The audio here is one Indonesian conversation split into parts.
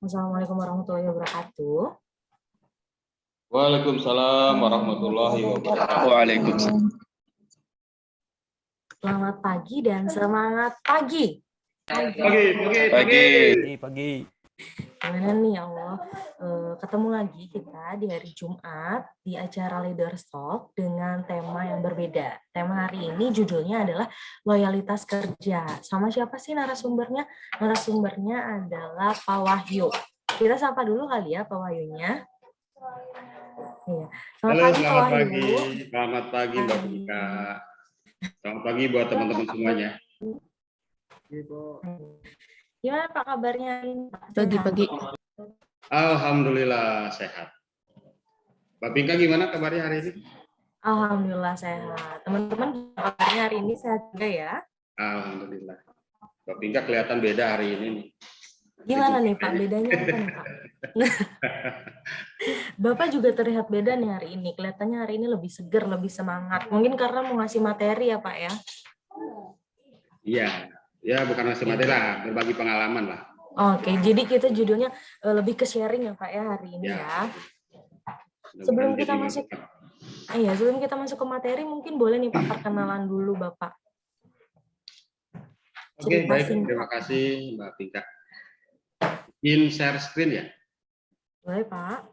Assalamualaikum warahmatullahi wabarakatuh. Waalaikumsalam warahmatullahi wabarakatuh. Waalaikumsalam. Selamat pagi dan semangat pagi. Pagi. Gimana nih ya Allah? Ketemu lagi kita di hari Jumat di acara Leaders Talk dengan tema yang berbeda. Tema hari ini judulnya adalah loyalitas kerja. Sama siapa sih narasumbernya? Narasumbernya adalah Pak Wahyu. Kita sapa dulu kali ya Pak Wahyunya. Iya. Selamat pagi. Selamat pagi Mbak Tika. Selamat pagi buat teman-teman semuanya. Gimana Pak kabarnya? Pagi-pagi. Alhamdulillah sehat. Mbak Pinka gimana kabarnya hari ini? Alhamdulillah sehat. Teman-teman kabarnya hari ini sehat juga ya? Alhamdulillah. Mbak Pinka kelihatan beda hari ini nih. Gimana nih Pak? Bedanya apa nih Pak? Bapak juga terlihat beda nih hari ini. Kelihatannya hari ini lebih seger, lebih semangat. Mungkin karena mau ngasih materi ya Pak ya? Iya, bukan ngasih materi lah, berbagi pengalaman lah. Oke, jadi kita judulnya lebih ke sharing ya Pak ya hari ini ya. Sebelum kita masuk ke materi, mungkin boleh nih Pak perkenalan dulu Bapak. Oke, baik. Terima kasih Mbak Pinka. Ingin share screen ya? Boleh Pak.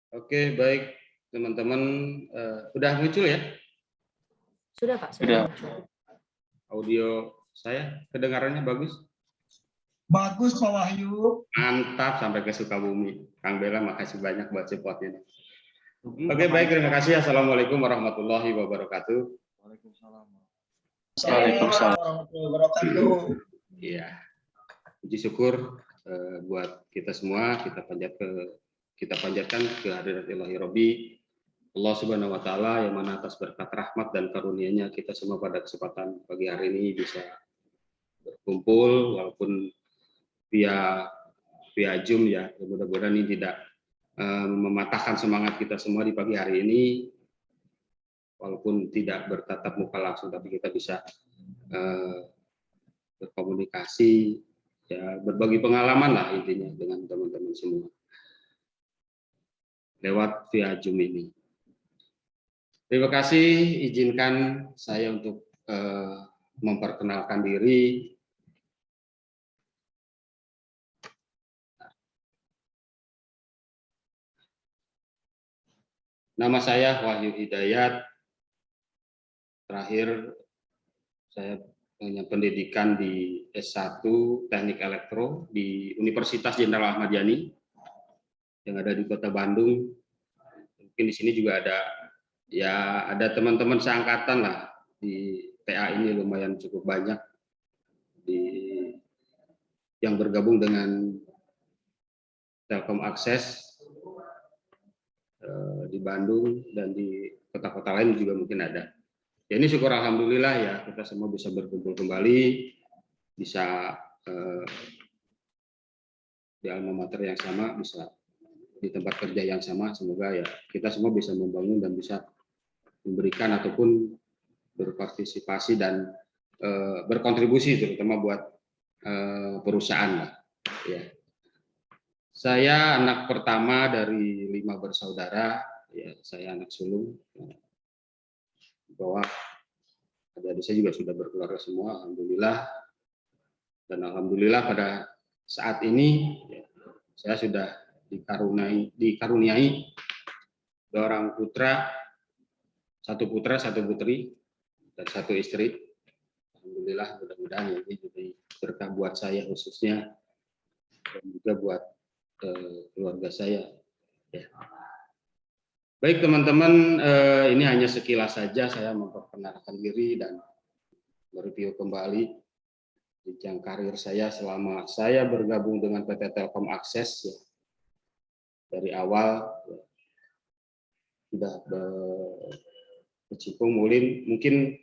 Oke, baik teman-teman. Udah muncul ya? Sudah Pak, sudah. Audio saya kedengarannya bagus? Bagus Pak Wahyu. Mantap sampai ke Sukabumi. Kang Bella makasih banyak buat supportnya. Oke, baik, terima kasih. Assalamualaikum warahmatullahi wabarakatuh. Waalaikumsalam. Waalaikumsalam. Warahmatullahi wabarakatuh. Iya. Puji syukur buat kita semua, kita panjatkan kehadirat Ilahi Robbi Allah Subhanahu wa taala yang mana atas berkat rahmat dan karunia-Nya kita semua pada kesempatan pagi hari ini bisa berkumpul walaupun via Zoom ya. Mudah-mudahan ini tidak mematahkan semangat kita semua di pagi hari ini, walaupun tidak bertatap muka langsung, tapi kita bisa berkomunikasi, ya berbagi pengalaman lah intinya dengan teman-teman semua lewat via Zoom ini. Terima kasih, izinkan saya untuk memperkenalkan diri. Nama saya Wahyu Hidayat. Terakhir saya punya pendidikan di S1 Teknik Elektro di Universitas Jenderal Ahmad Yani yang ada di Kota Bandung. Mungkin di sini juga ada teman-teman seangkatan lah di TA ini, lumayan cukup banyak yang bergabung dengan Telkom Akses di Bandung dan di kota-kota lain juga mungkin ada. Ya, ini syukur alhamdulillah ya kita semua bisa berkumpul kembali, bisa di alma mater yang sama, bisa di tempat kerja yang sama. Semoga ya kita semua bisa membangun dan bisa memberikan ataupun berpartisipasi dan berkontribusi terutama buat perusahaan lah. Ya. Saya anak pertama dari 5 bersaudara. Ya, saya anak sulung. Bahwa adik-adik saya juga sudah berkeluarga semua, alhamdulillah. Dan alhamdulillah pada saat ini ya, saya sudah dikaruniai 2 orang putra, 1 putra, 1 putri, dan 1 istri. Alhamdulillah, mudah-mudahan ini jadi berkah buat saya khususnya dan juga buat keluarga saya. Ya. Baik teman-teman, ini hanya sekilas saja saya memperkenalkan diri dan mereview kembali jenjang karir saya selama saya bergabung dengan PT Telkom Akses. Ya. Dari awal ya, sudah berkecimpung mungkin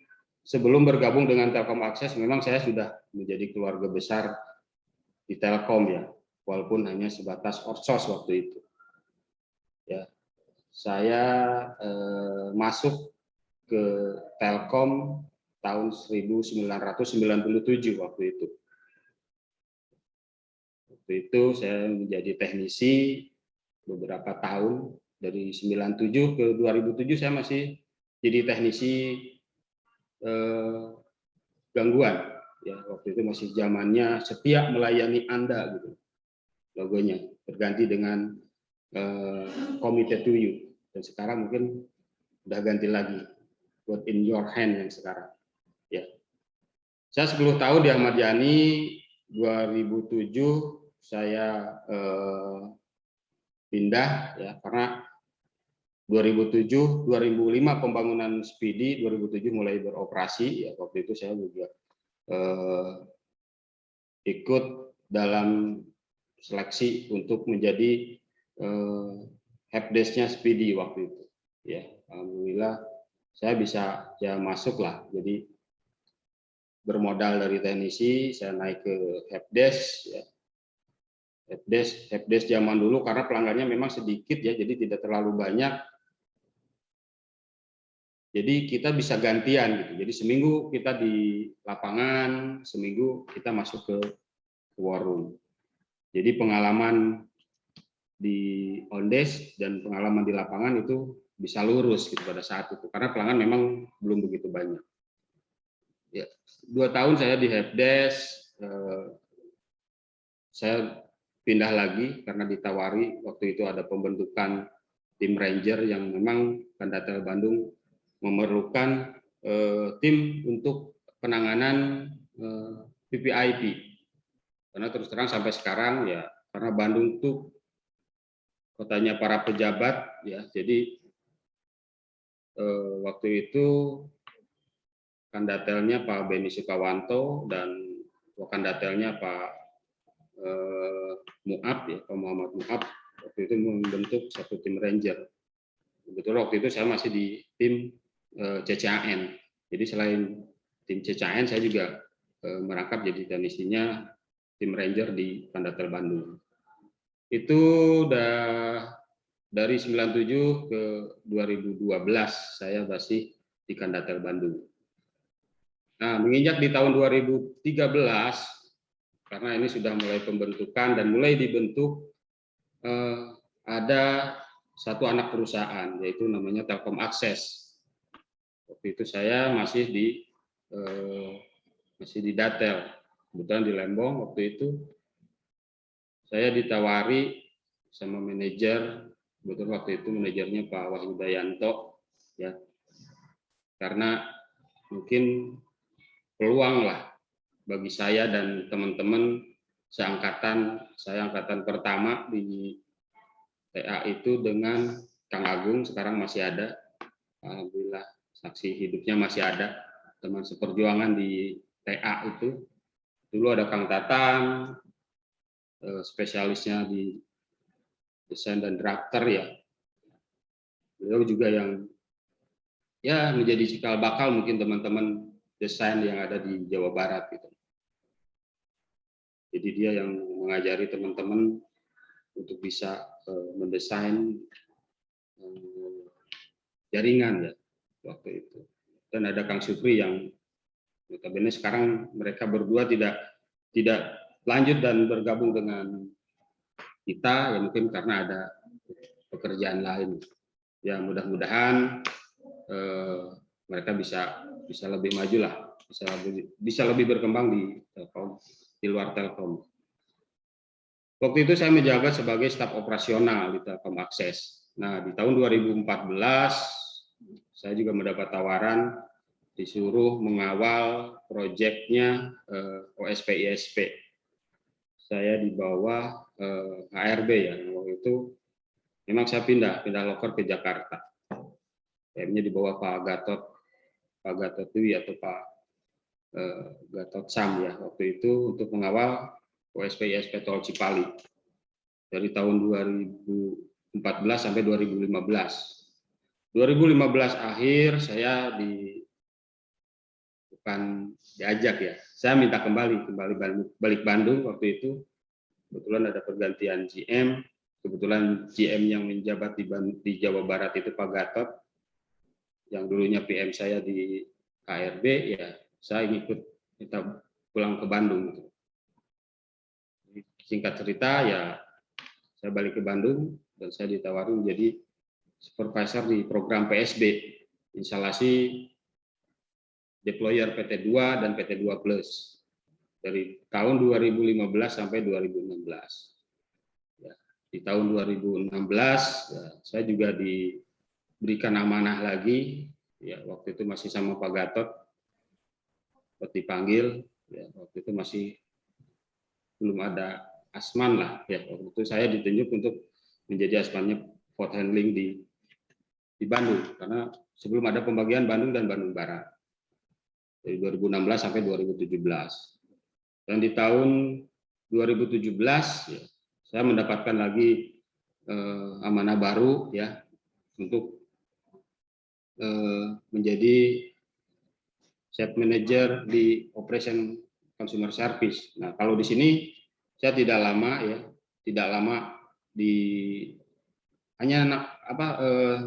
sebelum bergabung dengan Telkom Akses memang saya sudah menjadi keluarga besar di Telkom ya, walaupun hanya sebatas outsource waktu itu. Ya, saya masuk ke Telkom tahun 1997 waktu itu. Waktu itu saya menjadi teknisi beberapa tahun, dari 97 ke 2007 saya masih jadi teknisi gangguan. Ya, waktu itu masih zamannya setia melayani Anda gitu. Logonya berganti dengan committed to you. Dan sekarang mungkin udah ganti lagi buat in your hand yang sekarang. Ya. Saya 10 tahun di Ahmad Yani, 2007 saya pindah ya karena 2007 2005 pembangunan Speedy, 2007 mulai beroperasi ya, waktu itu saya juga ikut dalam seleksi untuk menjadi helpdesk-nya Speedy waktu itu ya. Alhamdulillah saya bisa ya masuk lah, jadi bermodal dari teknisi saya naik ke helpdesk ya. Helpdesk zaman dulu karena pelanggannya memang sedikit ya, jadi tidak terlalu banyak. Jadi kita bisa gantian gitu. Jadi seminggu kita di lapangan, seminggu kita masuk ke war room. Jadi pengalaman di on desk dan pengalaman di lapangan itu bisa lurus gitu pada saat itu karena pelanggan memang belum begitu banyak. Ya, 2 tahun saya di helpdesk, saya pindah lagi karena ditawari waktu itu ada pembentukan tim ranger yang memang Kandatel Bandung memerlukan tim untuk penanganan VVIP. Karena terus terang sampai sekarang ya karena Bandung tuh kotanya para pejabat ya, jadi waktu itu Kandatelnya Pak Beni Sukawanto dan Wakandatelnya Pak Mu'ab ya, Pak Muhammad Mu'ab waktu itu membentuk satu tim ranger. Kebetulan waktu itu saya masih di tim CCAN. Jadi selain tim CCAN saya juga merangkap jadi teknisinya tim ranger di Kandatel Bandung. Itu udah dari 97 ke 2012 saya masih di Kandatel Bandung. Nah, menginjak di tahun 2013 karena ini sudah mulai pembentukan dan mulai dibentuk ada satu anak perusahaan yaitu namanya Telkom Akses. Waktu itu saya masih di Datel, kebetulan di Lembong. Waktu itu saya ditawari sama manajer, kebetulan waktu itu manajernya Pak Wahyu Dayanto, ya, karena mungkin peluang lah bagi saya dan teman-teman seangkatan, saya angkatan pertama di TA itu dengan Kang Agung, sekarang masih ada, alhamdulillah saksi hidupnya masih ada, teman seperjuangan di TA itu. Dulu ada Kang Tatang, spesialisnya di desain dan drafter ya. Beliau juga yang ya menjadi cikal bakal mungkin teman-teman desain yang ada di Jawa Barat gitu. Jadi dia yang mengajari teman-teman untuk bisa mendesain jaringan ya waktu itu. Dan ada Kang Supri yang notabene sekarang mereka berdua tidak lanjut dan bergabung dengan kita ya mungkin karena ada pekerjaan lain. Ya mudah-mudahan mereka bisa lebih maju lah, bisa lebih berkembang di Telkom, di luar Telkom. Waktu itu saya menjabat sebagai staf operasional di Telkom Akses. Nah, di tahun 2014 saya juga mendapat tawaran disuruh mengawal proyeknya OSP ISP. Saya di bawah HRB ya, waktu itu memang saya pindah loker ke Jakarta. PM-nya di bawah Pak Gatot Dwi atau Pak Gatot Sam ya waktu itu untuk mengawal OSP ISP Tol Cipali dari tahun 2014 sampai 2015. 2015 akhir saya bukan diajak ya. Saya minta kembali balik Bandung waktu itu. Kebetulan ada pergantian GM. Kebetulan GM yang menjabat di Jawa Barat itu Pak Gatot, yang dulunya PM saya di KRB, ya saya ikut minta pulang ke Bandung. Singkat cerita ya, saya balik ke Bandung dan saya ditawarin menjadi supervisor di program PSB, instalasi deployer PT2 dan PT2 Plus dari tahun 2015 sampai 2016. Ya, di tahun 2016 ya, saya juga diberikan amanah lagi, ya waktu itu masih sama Pak Gatot, dipanggil, ya waktu itu masih belum ada Asman lah, ya waktu itu saya ditunjuk untuk menjadi Asmannya port handling di Bandung, karena sebelum ada pembagian Bandung dan Bandung Barat dari 2016 sampai 2017. Dan di tahun 2017 ya, saya mendapatkan lagi amanah baru ya untuk menjadi set manager di operation consumer service. Nah, kalau di sini saya tidak lama di hanya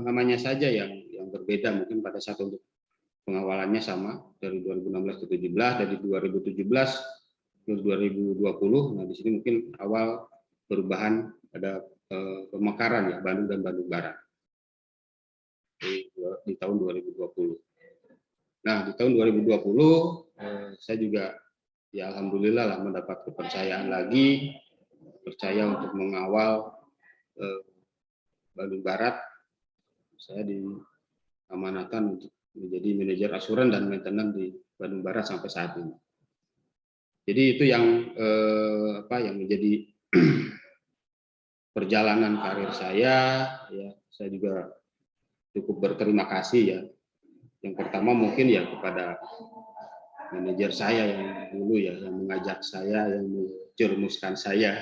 namanya saja yang berbeda, mungkin pada saat untuk pengawalannya sama dari 2016 ke 17, dari 2017 ke 2020. Nah, di sini mungkin awal perubahan ada pemekaran ya, Bandung dan Bandung Barat di tahun 2020. Nah, di tahun 2020 saya juga ya alhamdulillah lah mendapat kepercayaan lagi, percaya untuk mengawal Bandung Barat. Saya diamanahkan untuk menjadi manajer asuran dan maintenance di Bandung Barat sampai saat ini. Jadi itu yang yang menjadi perjalanan karir saya. Ya, saya juga cukup berterima kasih ya. Yang pertama mungkin ya kepada manajer saya yang dulu ya, yang mengajak saya, yang menjerumuskan saya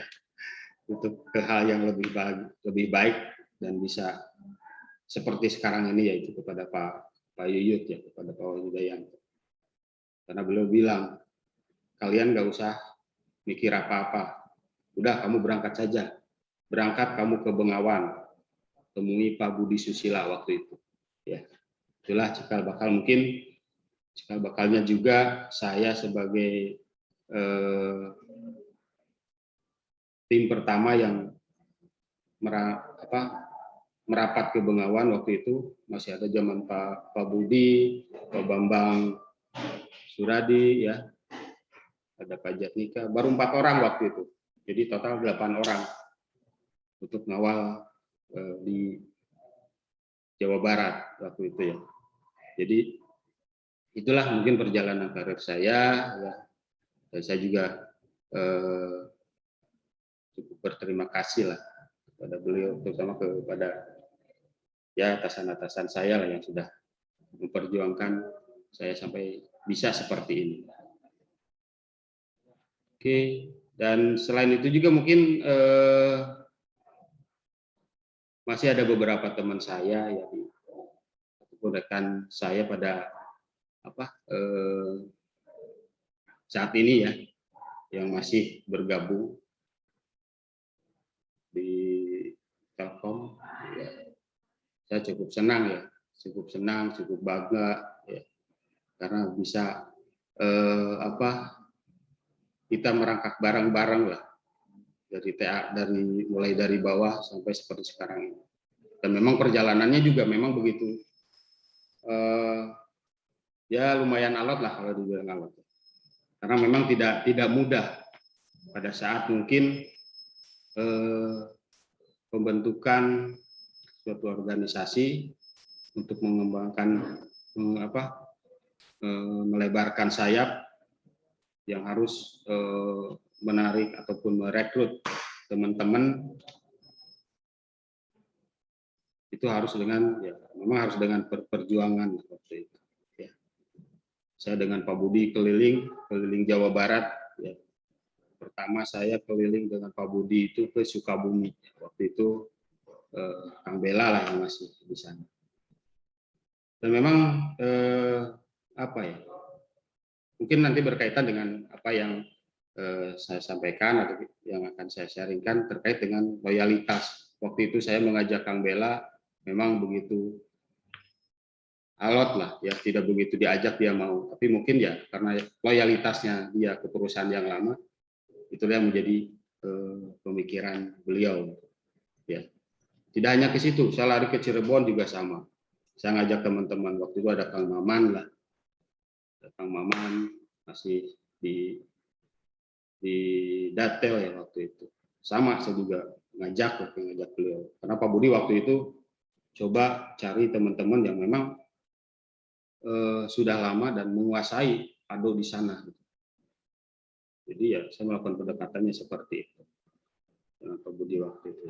untuk ke hal yang lebih baik dan bisa seperti sekarang ini, yaitu kepada Pak Yuyut ya, kepada Pak Wijayanto. Karena beliau bilang, kalian nggak usah mikir apa-apa, udah kamu berangkat saja, berangkat kamu ke Bengawan, temui Pak Budi Susila waktu itu. Ya, itulah cikal bakal, mungkin cikal bakalnya juga saya sebagai tim pertama yang merapat ke Bengawan waktu itu. Masih ada zaman Pak Budi, Pak Bambang Suradi, ya, ada Pak Jatnika, baru 4 orang waktu itu. Jadi total 8 orang untuk ngawal di Jawa Barat waktu itu ya. Jadi itulah mungkin perjalanan karir saya. Ya. Dan saya juga cukup berterima kasih lah kepada beliau, terutama kepada ya atasan-atasan saya lah yang sudah memperjuangkan saya sampai bisa seperti ini. Oke, dan selain itu juga mungkin masih ada beberapa teman saya ya, ataupun rekan saya pada saat ini ya, yang masih bergabung di Telkom. Ya, saya cukup senang, cukup bangga ya, karena bisa kita merangkak bareng-bareng lah mulai dari bawah sampai seperti sekarang ini. Dan memang perjalanannya juga memang begitu ya lumayan alot lah kalau dibilang alot. Karena memang tidak mudah pada saat mungkin pembentukan suatu organisasi untuk mengembangkan melebarkan sayap yang harus menarik ataupun merekrut teman-teman, itu harus memang harus dengan perjuangan seperti itu. Ya. Saya dengan Pak Budi keliling Jawa Barat. Ya. Pertama saya keliling dengan Pak Budi itu ke Sukabumi. Waktu itu Kang Bela lah yang masih di sana. Dan memang mungkin nanti berkaitan dengan apa yang saya sampaikan atau yang akan saya sharingkan terkait dengan loyalitas. Waktu itu saya mengajak Kang Bella, memang begitu alot lah, ya tidak begitu diajak dia mau. Tapi mungkin ya karena loyalitasnya dia ke perusahaan yang lama, itulah yang menjadi pemikiran beliau. Ya, tidak hanya ke situ, saya lari ke Cirebon juga sama. Saya ngajak teman-teman, waktu itu ada Kang Maman lah, Kang Maman masih di Datel ya waktu itu. Sama saya juga ngajak beliau. Karena Pak Budi waktu itu coba cari teman-teman yang memang sudah lama dan menguasai pado di sana. Jadi ya saya melakukan pendekatannya seperti itu. Dengan Pak Budi waktu itu.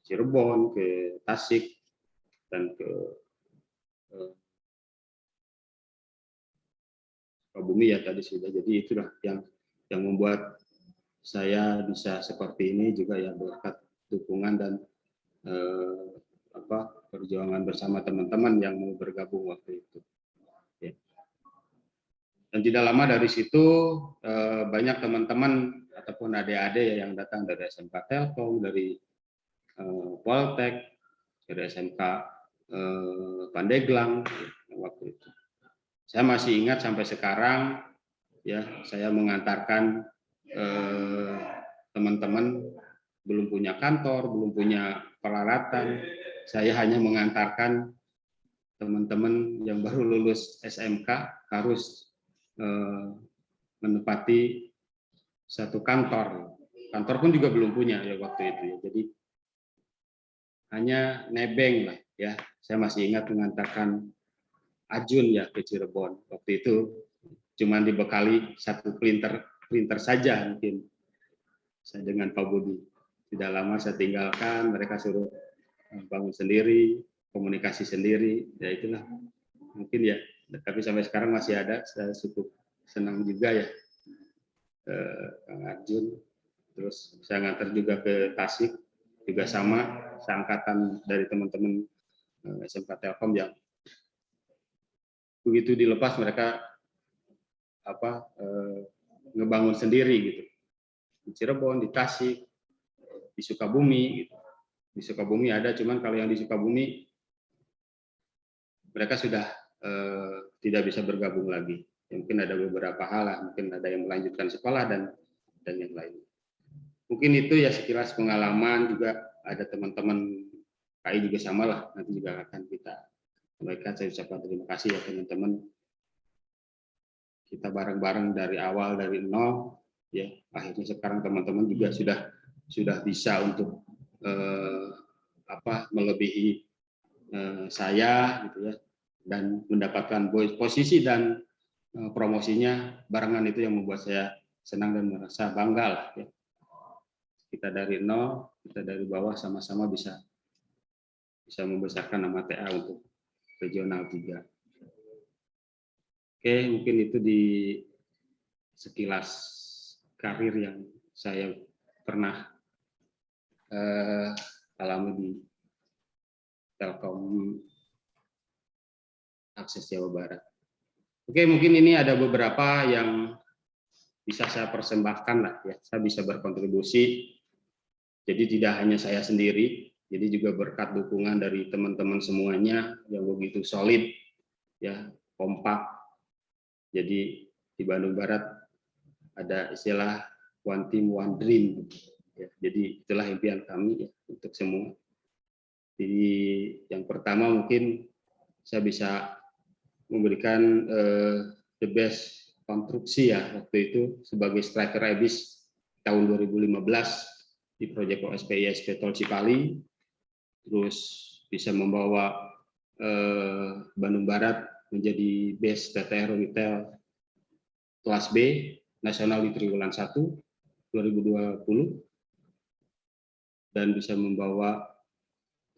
Cirebon, ke Tasik, dan ke Sukabumi ya tadi sudah. Jadi itulah yang membuat saya bisa seperti ini juga ya berkat dukungan dan perjuangan bersama teman-teman yang mau bergabung waktu itu. Ya. Dan tidak lama dari situ banyak teman-teman ataupun adik-adik yang datang dari SMK Telkom, dari Poltek, dari SMK Pandeglang waktu itu. Saya masih ingat sampai sekarang ya, saya mengantarkan teman-teman belum punya kantor, belum punya peralatan. Saya hanya mengantarkan teman-teman yang baru lulus SMK harus menempati satu kantor. Kantor pun juga belum punya ya waktu itu ya. Jadi hanya nebeng lah ya. Saya masih ingat mengantarkan Ajun ya ke Cirebon. Waktu itu cuma dibekali satu printer saja mungkin. Saya dengan Pak Budi. Tidak lama saya tinggalkan, mereka suruh bangun sendiri, komunikasi sendiri, ya itulah mungkin ya. Tapi sampai sekarang masih ada, saya cukup senang juga ya, Kang Arjun. Terus saya ngantar juga ke Tasik, juga sama, seangkatan dari teman-teman SMK Telkom yang begitu dilepas mereka ngebangun sendiri gitu. Di Cirebon, di Tasik, di Sukabumi gitu. Di Sukabumi ada, cuman kalau yang di Sukabumi mereka sudah tidak bisa bergabung lagi. Ya, mungkin ada beberapa hal, mungkin ada yang melanjutkan sekolah dan yang lain. Mungkin itu ya sekilas pengalaman, juga ada teman-teman KI juga sama lah, nanti juga akan kita sampaikan. Saya ucapkan terima kasih ya teman-teman. Kita bareng-bareng dari awal, dari nol, ya akhirnya sekarang teman-teman juga sudah bisa untuk melebihi saya gitu ya, dan mendapatkan posisi dan promosinya barengan. Itu yang membuat saya senang dan merasa bangga lah ya. Kita dari nol, kita dari bawah sama-sama bisa membesarkan nama TA untuk regional 3. Oke, mungkin itu di sekilas karir yang saya pernah alami di Telkom Akses Jawa Barat. Oke, mungkin ini ada beberapa yang bisa saya persembahkan lah ya. Saya bisa berkontribusi. Jadi tidak hanya saya sendiri, jadi juga berkat dukungan dari teman-teman semuanya yang begitu solid, ya kompak. Jadi di Bandung Barat ada istilah one team one dream. Ya, jadi itulah impian kami ya, untuk semua. Jadi yang pertama mungkin saya bisa memberikan the best konstruksi ya waktu itu sebagai striker Ebis tahun 2015 di proyek OSPISP Tol Cipali, terus bisa membawa Bandung Barat menjadi best TTR retail kelas B nasional di triwulan 1 2020, dan bisa membawa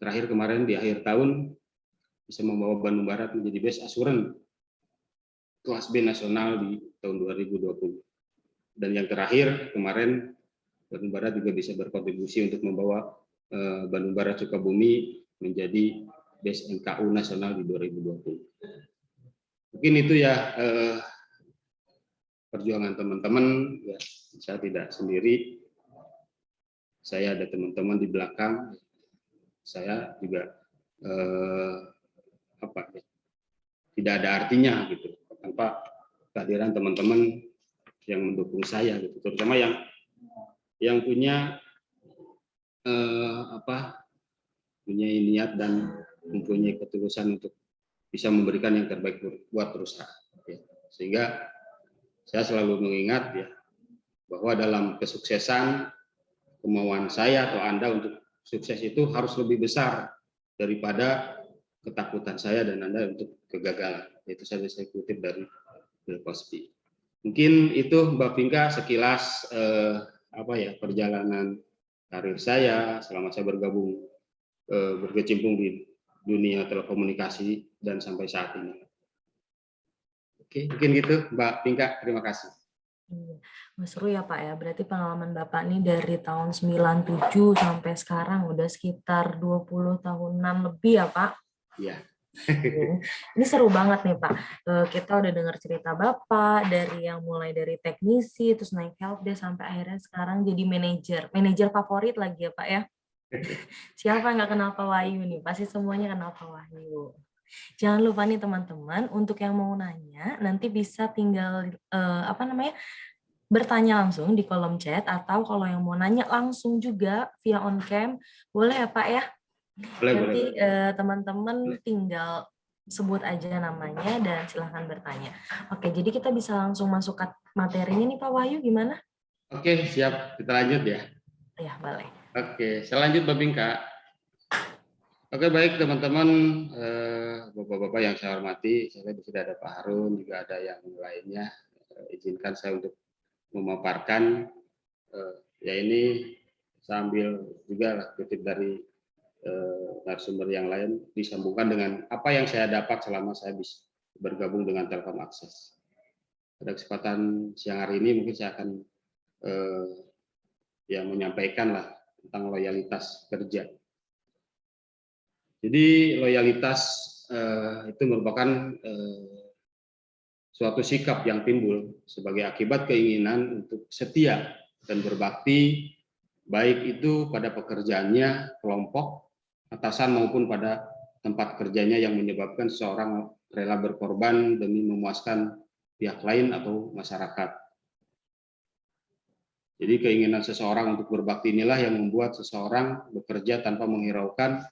terakhir kemarin di akhir tahun bisa membawa Bandung Barat menjadi best assurance kelas B nasional di tahun 2020. Dan yang terakhir kemarin Bandung Barat juga bisa berkontribusi untuk membawa Bandung Barat Sukabumi menjadi best NKU nasional di 2020. Mungkin itu ya perjuangan teman-teman. Ya, saya tidak sendiri. Saya ada teman-teman di belakang. Saya juga tidak ada artinya gitu tanpa kehadiran teman-teman yang mendukung saya gitu, terutama yang punya punya niat dan mempunyai ketulusan untuk bisa memberikan yang terbaik buat perusahaan. Sehingga saya selalu mengingat ya bahwa dalam kesuksesan kemauan saya atau Anda untuk sukses itu harus lebih besar daripada ketakutan saya dan Anda untuk kegagalan. Itu saya kutip dari Bill Cosby. Mungkin itu Mbak Pinka sekilas perjalanan karir saya selama saya berkecimpung di dunia telekomunikasi dan sampai saat ini. Oke, mungkin gitu Mbak Pinka, terima kasih. Seru ya Pak ya, berarti pengalaman Bapak nih dari tahun 97 sampai sekarang udah sekitar 20 tahunan lebih ya Pak? Iya. Ini seru banget nih Pak, kita udah dengar cerita Bapak dari yang mulai dari teknisi, terus naik helpdesk sampai akhirnya sekarang jadi manajer favorit lagi ya Pak ya. Siapa nggak kenal Pak Wahyu nih, pasti semuanya kenal Pak Wahyu. Jangan lupa nih teman-teman, untuk yang mau nanya, nanti bisa tinggal bertanya langsung di kolom chat, atau kalau yang mau nanya langsung juga via on cam, boleh ya Pak ya? Nanti teman-teman tinggal sebut aja namanya dan silahkan bertanya. Oke, jadi kita bisa langsung masuk ke materinya nih Pak Wahyu, gimana? Oke, siap. Kita lanjut ya. Ya, boleh. Oke, selanjut Mbak Pinka. Oke, baik teman-teman, Bapak-bapak yang saya hormati, saya di sini ada Pak Harun, juga ada yang lainnya. Izinkan saya untuk memaparkan, ya ini sambil juga kutip dari narasumber yang lain, disambungkan dengan apa yang saya dapat selama saya bisa bergabung dengan Telkom Akses. Pada kesempatan siang hari ini mungkin saya akan menyampaikan lah tentang loyalitas kerja. Jadi loyalitas itu merupakan suatu sikap yang timbul sebagai akibat keinginan untuk setia dan berbakti, baik itu pada pekerjaannya, kelompok, atasan maupun pada tempat kerjanya, yang menyebabkan seseorang rela berkorban demi memuaskan pihak lain atau masyarakat. Jadi keinginan seseorang untuk berbakti inilah yang membuat seseorang bekerja tanpa menghiraukan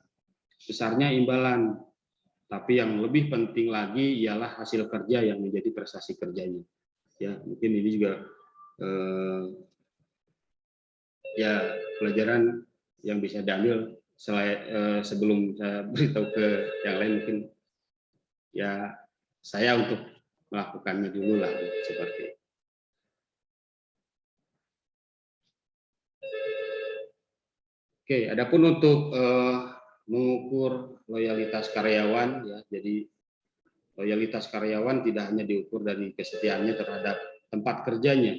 besarnya imbalan, tapi yang lebih penting lagi ialah hasil kerja yang menjadi prestasi kerjanya. Ya, mungkin ini juga pelajaran yang bisa diambil sebelum saya beritahu ke yang lain, mungkin ya saya untuk melakukannya dulu lah seperti itu. Oke, adapun untuk mengukur loyalitas karyawan, ya, jadi loyalitas karyawan tidak hanya diukur dari kesetiaannya terhadap tempat kerjanya.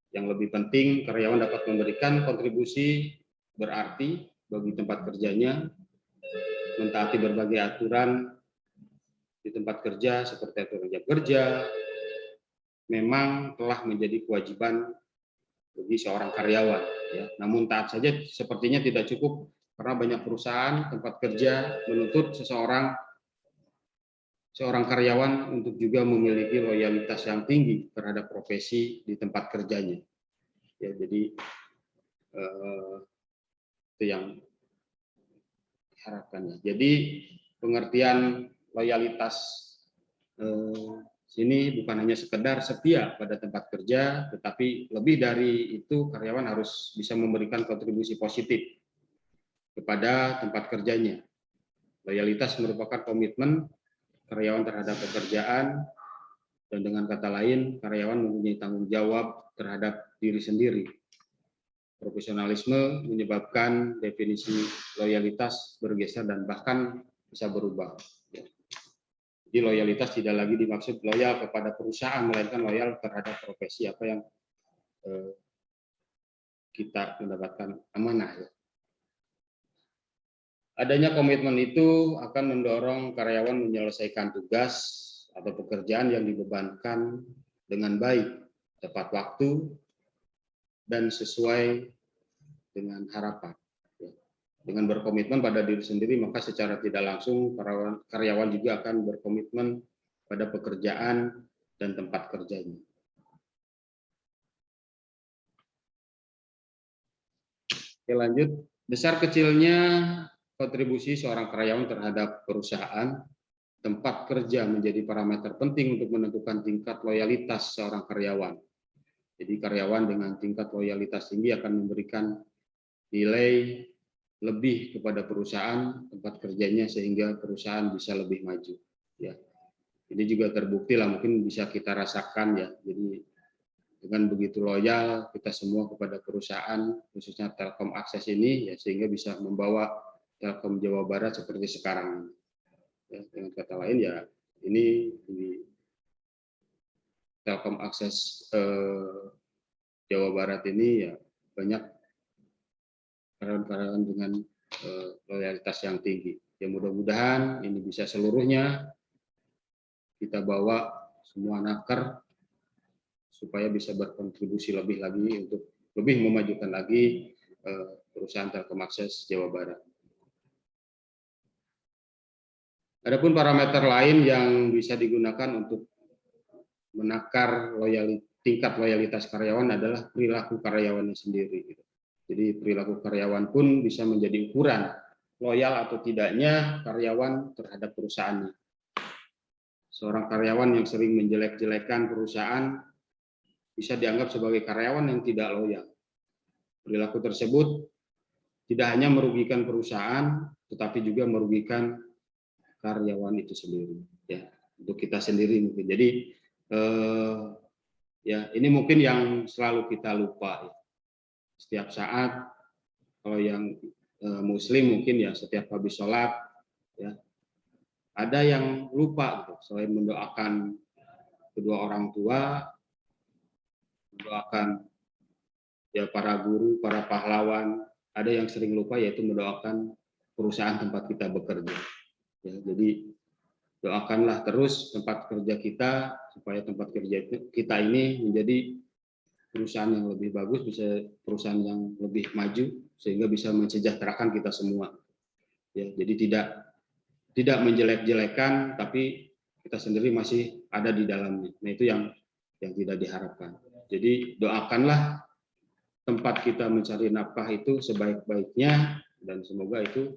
Yang lebih penting, karyawan dapat memberikan kontribusi berarti bagi tempat kerjanya, mentaati berbagai aturan di tempat kerja seperti aturan jam kerja, memang telah menjadi kewajiban bagi seorang karyawan. Ya. Namun taat saja sepertinya tidak cukup, karena banyak perusahaan tempat kerja menuntut seorang karyawan untuk juga memiliki loyalitas yang tinggi terhadap profesi di tempat kerjanya. Ya, jadi itu yang diharapkannya. Jadi pengertian loyalitas sini bukan hanya sekedar setia pada tempat kerja, tetapi lebih dari itu karyawan harus bisa memberikan kontribusi positif kepada tempat kerjanya. Loyalitas merupakan komitmen karyawan terhadap pekerjaan, dan dengan kata lain, karyawan mempunyai tanggung jawab terhadap diri sendiri. Profesionalisme menyebabkan definisi loyalitas bergeser dan bahkan bisa berubah. Jadi loyalitas tidak lagi dimaksud loyal kepada perusahaan, melainkan loyal terhadap profesi apa yang kita mendapatkan amanah. Adanya komitmen itu akan mendorong karyawan menyelesaikan tugas atau pekerjaan yang dibebankan dengan baik, tepat waktu, dan sesuai dengan harapan. Dengan berkomitmen pada diri sendiri, maka secara tidak langsung karyawan juga akan berkomitmen pada pekerjaan dan tempat kerjanya. Oke, lanjut. Besar kecilnya kontribusi seorang karyawan terhadap perusahaan, tempat kerja menjadi parameter penting untuk menentukan tingkat loyalitas seorang karyawan. Jadi karyawan dengan tingkat loyalitas tinggi akan memberikan nilai lebih kepada perusahaan, tempat kerjanya, sehingga perusahaan bisa lebih maju. Ya, ini juga terbukti lah, mungkin bisa kita rasakan ya. Jadi dengan begitu loyal kita semua kepada perusahaan, khususnya Telkom Akses ini, ya, sehingga bisa membawa Telkom Jawa Barat seperti sekarang. Ya, dengan kata lain ya, ini Telkom Akses Jawa Barat ini ya banyak karyawan-karyawan dengan loyalitas yang tinggi. Ya mudah-mudahan ini bisa seluruhnya kita bawa semua naker supaya bisa berkontribusi lebih lagi untuk lebih memajukan lagi perusahaan Telkom Akses Jawa Barat. Adapun parameter lain yang bisa digunakan untuk menakar tingkat loyalitas karyawan adalah perilaku karyawannya sendiri. Jadi perilaku karyawan pun bisa menjadi ukuran loyal atau tidaknya karyawan terhadap perusahaannya. Seorang karyawan yang sering menjelek-jelekan perusahaan bisa dianggap sebagai karyawan yang tidak loyal. Perilaku tersebut tidak hanya merugikan perusahaan, tetapi juga merugikan karyawan itu sendiri. Ya, untuk kita sendiri mungkin. Jadi ya ini mungkin yang selalu kita lupa. Ya. Setiap saat, kalau yang Muslim mungkin ya setiap habis sholat, ya ada yang lupa gitu. Selain mendoakan kedua orang tua, mendoakan ya para guru, para pahlawan, ada yang sering lupa yaitu mendoakan perusahaan tempat kita bekerja. Ya, jadi doakanlah terus tempat kerja kita supaya tempat kerja kita ini menjadi perusahaan yang lebih bagus, bisa perusahaan yang lebih maju sehingga bisa mensejahterakan kita semua. Ya, jadi tidak menjelek-jelekan, tapi kita sendiri masih ada di dalamnya. Nah, itu yang tidak diharapkan. Jadi doakanlah tempat kita mencari nafkah itu sebaik-baiknya dan semoga itu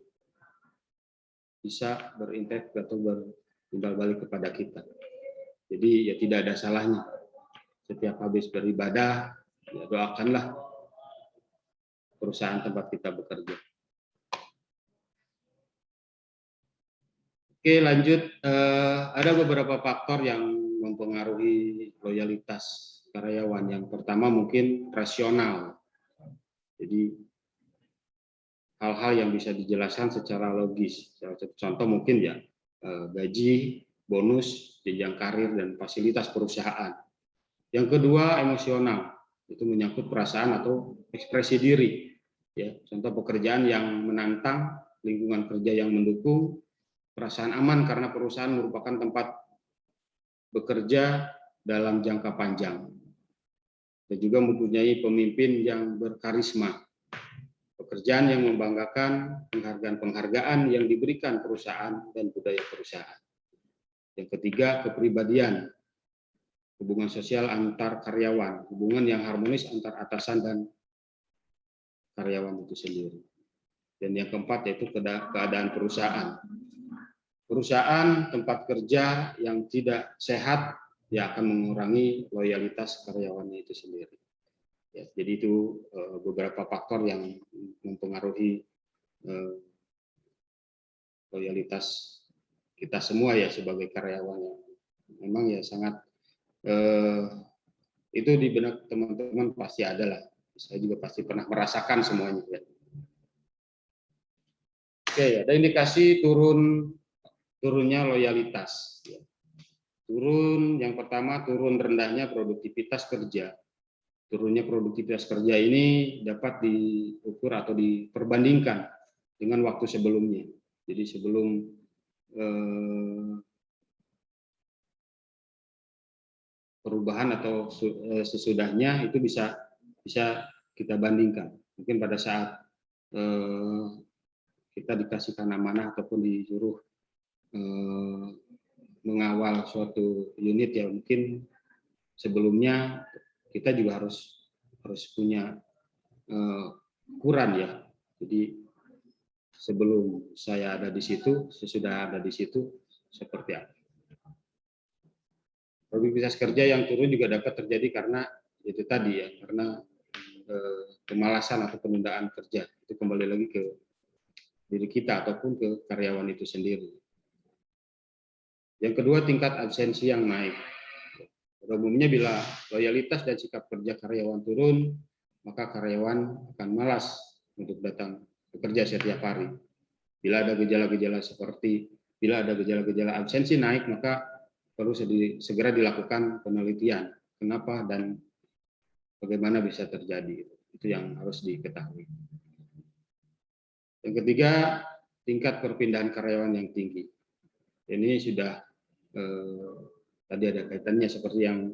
bisa berintegrasi atau bertimbal balik kepada kita. Jadi ya tidak ada salahnya. Setiap habis beribadah, ya doakanlah perusahaan tempat kita bekerja. Oke, lanjut. Ada beberapa faktor yang mempengaruhi loyalitas karyawan. Yang pertama mungkin rasional. Jadi hal-hal yang bisa dijelaskan secara logis. Contoh mungkin ya gaji, bonus, jenjang karir, dan fasilitas perusahaan. Yang kedua, emosional. Itu menyangkut perasaan atau ekspresi diri. Ya, contoh pekerjaan yang menantang, lingkungan kerja yang mendukung, perasaan aman karena perusahaan merupakan tempat bekerja dalam jangka panjang. Dan juga mempunyai pemimpin yang berkarisma. Pekerjaan yang membanggakan, penghargaan-penghargaan yang diberikan perusahaan dan budaya perusahaan. Yang ketiga, kepribadian. Hubungan sosial antar karyawan, hubungan yang harmonis antar atasan dan karyawan itu sendiri. Dan yang keempat yaitu keadaan perusahaan. Perusahaan tempat kerja yang tidak sehat ya akan mengurangi loyalitas karyawannya itu sendiri. Ya, jadi itu beberapa faktor yang mempengaruhi loyalitas kita semua ya sebagai karyawan. Memang ya sangat itu di benak teman-teman pasti ada lah. Saya juga pasti pernah merasakan semuanya. Ya. Oke, ada indikasi turunnya loyalitas. Ya. Yang pertama turun rendahnya produktivitas kerja. Turunnya produktivitas kerja ini dapat diukur atau diperbandingkan dengan waktu sebelumnya. Jadi sebelum perubahan atau sesudahnya itu bisa kita bandingkan. Mungkin pada saat kita dikasihkan amanah ataupun disuruh mengawal suatu unit, ya mungkin sebelumnya kita juga harus punya ukuran ya. Jadi sebelum saya ada di situ, sesudah ada di situ, seperti apa. Produktivitas kerja yang turun juga dapat terjadi karena itu tadi ya, karena kemalasan atau penundaan kerja. Itu kembali lagi ke diri kita ataupun ke karyawan itu sendiri. Yang kedua, tingkat absensi yang naik. Pada umumnya bila loyalitas dan sikap kerja karyawan turun, maka karyawan akan malas untuk datang bekerja setiap hari. Bila ada gejala-gejala absensi naik, maka perlu segera dilakukan penelitian. Kenapa dan bagaimana bisa terjadi. Itu yang harus diketahui. Yang ketiga, tingkat perpindahan karyawan yang tinggi. Ini sudah tadi ada kaitannya seperti yang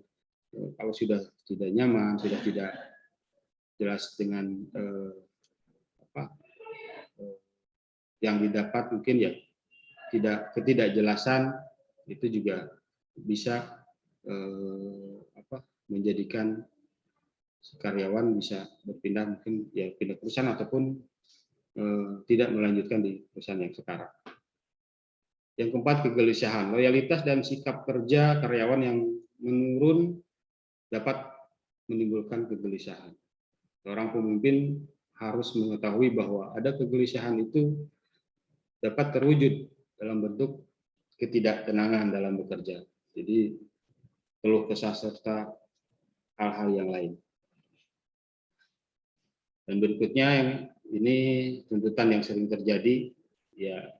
kalau sudah tidak nyaman, sudah tidak jelas dengan yang didapat, mungkin ya ketidakjelasan itu juga bisa menjadikan karyawan bisa berpindah, mungkin ya pindah perusahaan ataupun tidak melanjutkan di perusahaan yang sekarang. Yang keempat, kegelisahan. Loyalitas dan sikap kerja karyawan yang menurun dapat menimbulkan kegelisahan. Seorang pemimpin harus mengetahui bahwa ada kegelisahan itu dapat terwujud dalam bentuk ketidaktenangan dalam bekerja. Jadi keluh kesah serta hal-hal yang lain. Dan berikutnya yang ini tuntutan yang sering terjadi, ya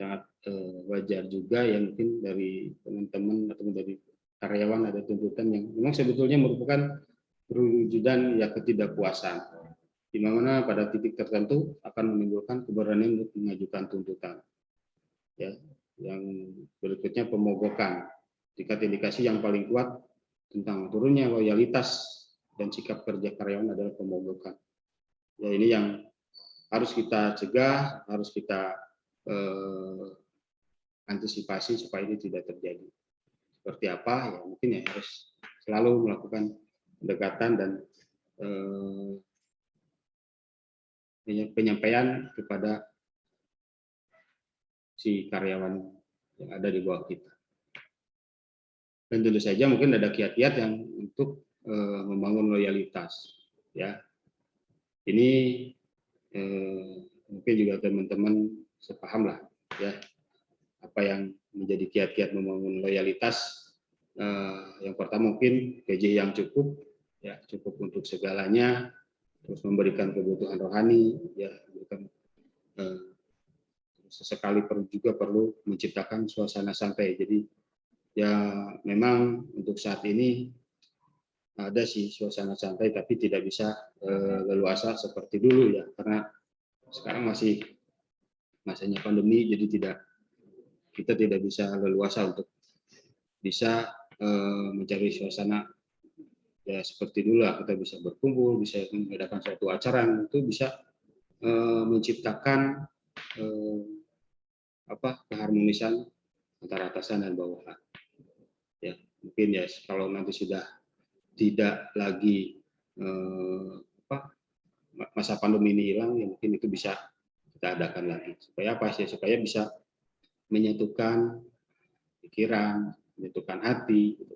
sangat wajar juga ya, mungkin dari teman-teman atau dari karyawan ada tuntutan yang memang sebetulnya merupakan perwujudan ya ketidakpuasan, di mana pada titik tertentu akan menimbulkan keberanian untuk mengajukan tuntutan. Ya, yang berikutnya pemogokan. Tingkat indikasi yang paling kuat tentang turunnya loyalitas dan sikap kerja karyawan adalah pemogokan. Ya, ini yang harus kita cegah, harus kita antisipasi supaya ini tidak terjadi. Seperti apa? Ya mungkin ya harus selalu melakukan pendekatan dan penyampaian kepada si karyawan yang ada di bawah kita. Dan tentu saja mungkin ada kiat-kiat yang untuk membangun loyalitas. Ya, ini mungkin juga teman-teman sepaham lah ya apa yang menjadi kiat-kiat membangun loyalitas. Yang pertama mungkin gaji yang cukup, ya cukup untuk segalanya, terus memberikan kebutuhan rohani, ya bukan sesekali perlu menciptakan suasana santai. Jadi ya memang untuk saat ini ada sih suasana santai, tapi tidak bisa leluasa seperti dulu ya, karena sekarang masih masanya pandemi, jadi kita tidak bisa leluasa untuk bisa mencari suasana ya seperti dulu lah, kita bisa berkumpul, bisa mengadakan suatu acara yang itu bisa menciptakan keharmonisan antara atasan dan bawahan. Ya mungkin ya kalau nanti sudah tidak lagi masa pandemi ini hilang, ya mungkin itu bisa kita adakan lagi. Supaya apa sih? Supaya bisa menyatukan pikiran, menyatukan hati, gitu.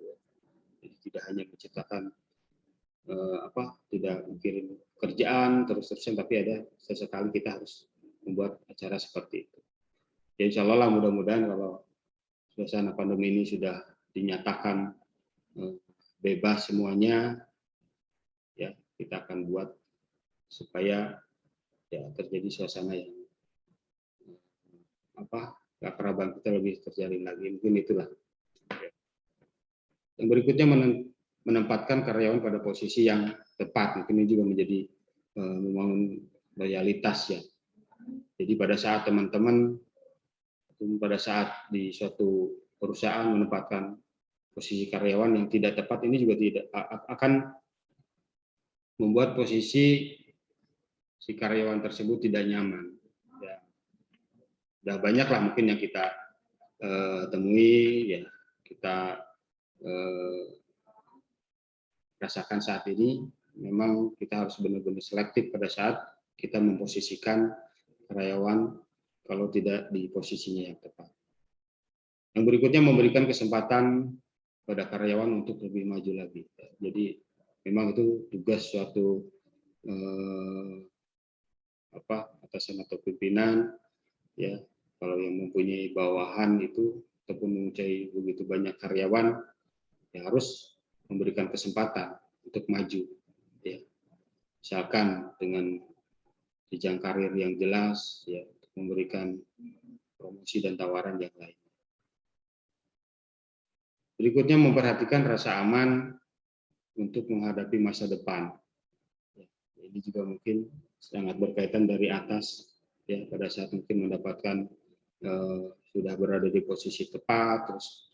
Jadi tidak hanya menciptakan tidak mikirin kerjaan terus-terusan, tapi ada sesekali kita harus membuat acara seperti itu. Ya insya Allah lah, mudah-mudahan kalau suasana pandemi ini sudah dinyatakan bebas semuanya, ya kita akan buat supaya ya terjadi suasana yang keakraban kita lebih terjalin lagi. Mungkin itulah. Yang berikutnya menempatkan karyawan pada posisi yang tepat. Mungkin ini juga menjadi membangun loyalitas ya. Jadi pada saat teman-teman pada saat di suatu perusahaan menempatkan posisi karyawan yang tidak tepat, ini juga tidak akan membuat posisi si karyawan tersebut tidak nyaman. Ya, udah banyak lah mungkin yang kita temui, ya kita rasakan saat ini. Memang kita harus benar-benar selektif pada saat kita memposisikan karyawan kalau tidak di posisinya yang tepat. Yang berikutnya memberikan kesempatan pada karyawan untuk lebih maju lagi. Jadi memang itu tugas suatu atasan atau pimpinan, ya kalau yang mempunyai bawahan itu ataupun mempunyai begitu banyak karyawan, ya harus memberikan kesempatan untuk maju, ya misalkan dengan jenjang karir yang jelas, ya untuk memberikan promosi dan tawaran yang lain. Berikutnya memperhatikan rasa aman untuk menghadapi masa depan. Ini juga mungkin sangat berkaitan dari atas, ya pada saat mungkin mendapatkan sudah berada di posisi tepat, terus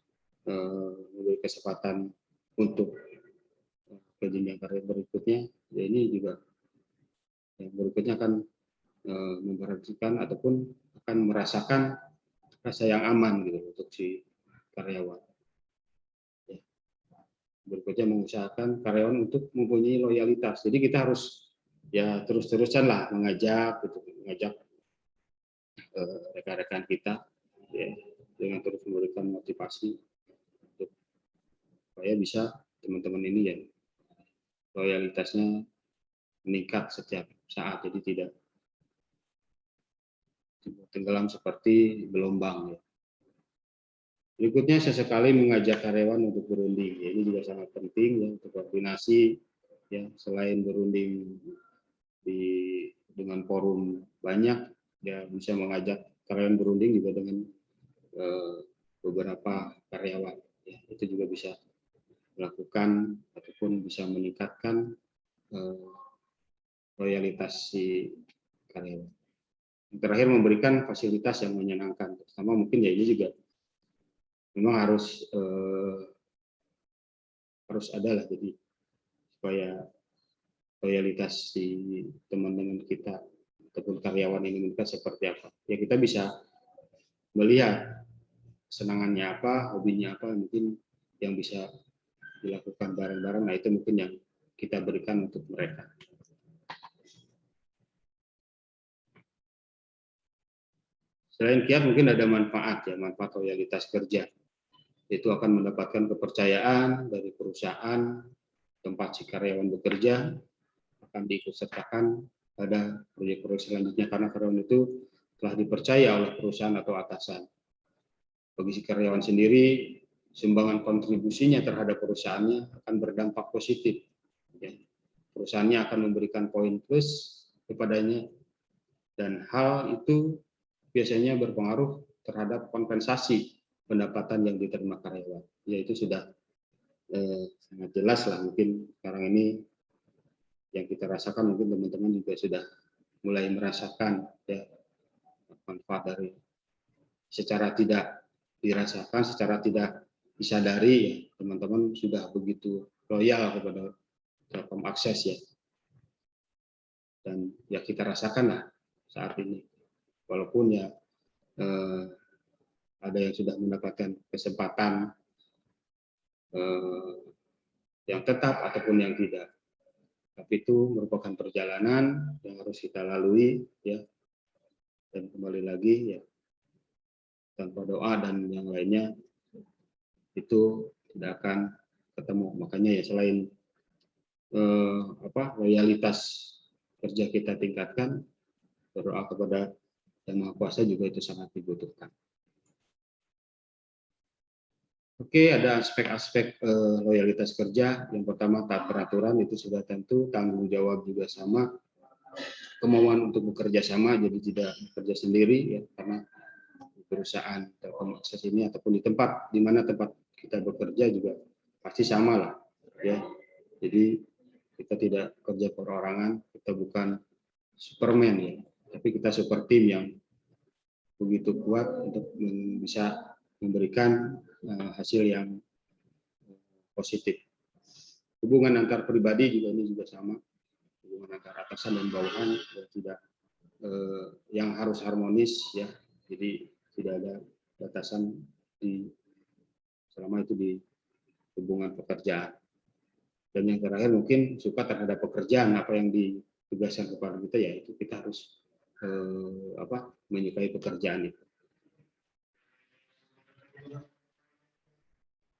memberi kesempatan untuk ke jenjang karir berikutnya. Ya ini juga yang berikutnya akan memperhatikan ataupun akan merasakan rasa yang aman gitu untuk si karyawan. Berikutnya mengusahakan karyawan untuk mempunyai loyalitas. Jadi kita harus ya terus-terusan lah mengajak rekan-rekan kita, ya, dengan terus memberikan motivasi untuk supaya bisa teman-teman ini ya loyalitasnya meningkat setiap saat. Jadi tidak tenggelam seperti gelombang. Ya. Berikutnya sesekali mengajak karyawan untuk berunding. Ya, ini juga sangat penting ya untuk koordinasi. Ya, selain berunding dengan forum banyak, ya bisa mengajak karyawan berunding juga dengan beberapa karyawan. Ya, itu juga bisa melakukan ataupun bisa meningkatkan loyalitas si karyawan. Yang terakhir memberikan fasilitas yang menyenangkan. Pertama mungkin ya ini juga memang harus ada lah, jadi supaya loyalitas si teman-teman kita ataupun karyawan ini meningkat seperti apa. Ya kita bisa melihat kesenangannya apa, hobinya apa, mungkin yang bisa dilakukan bareng-bareng. Nah itu mungkin yang kita berikan untuk mereka. Selain kiat mungkin ada manfaat ya, manfaat loyalitas kerja. Itu akan mendapatkan kepercayaan dari perusahaan tempat si karyawan bekerja, akan diikutsertakan pada proyek-proyek selanjutnya karena karyawan itu telah dipercaya oleh perusahaan atau atasan. Bagi si karyawan sendiri, sumbangan kontribusinya terhadap perusahaannya akan berdampak positif. Ya. Perusahaannya akan memberikan poin plus kepadanya, dan hal itu biasanya berpengaruh terhadap kompensasi pendapatan yang diterima karyawan. Ya itu sudah sangat jelas lah, mungkin sekarang ini yang kita rasakan, mungkin teman-teman juga sudah mulai merasakan ya manfaat dari secara tidak dirasakan, secara tidak disadari ya teman-teman sudah begitu loyal kepada Telkom Akses ya, dan ya kita rasakan lah saat ini walaupun ya ada yang sudah mendapatkan kesempatan yang tetap ataupun yang tidak, tapi itu merupakan perjalanan yang harus kita lalui ya, dan kembali lagi ya tanpa doa dan yang lainnya itu tidak akan ketemu. Makanya ya selain loyalitas kerja kita tingkatkan, berdoa kepada Yang Maha Kuasa juga itu sangat dibutuhkan. Oke, ada aspek-aspek loyalitas kerja. Yang pertama taat peraturan, itu sudah tentu, tanggung jawab juga sama, kemauan untuk bekerja sama, jadi tidak bekerja sendiri ya, karena di perusahaan Telkom Akses ini ataupun di tempat di mana tempat kita bekerja juga pasti sama lah ya. Jadi kita tidak kerja perorangan, kita bukan Superman ya. tapi kita super tim yang begitu kuat untuk bisa memberikan hasil yang positif. Hubungan antar pribadi juga ini juga sama, hubungan antar atasan dan bawahan ya, tidak yang harus harmonis ya, jadi tidak ada batasan selama itu di hubungan pekerjaan. Dan yang terakhir mungkin suka terhadap pekerjaan, apa yang ditugaskan kepada kita ya itu kita harus menyukai pekerjaan itu.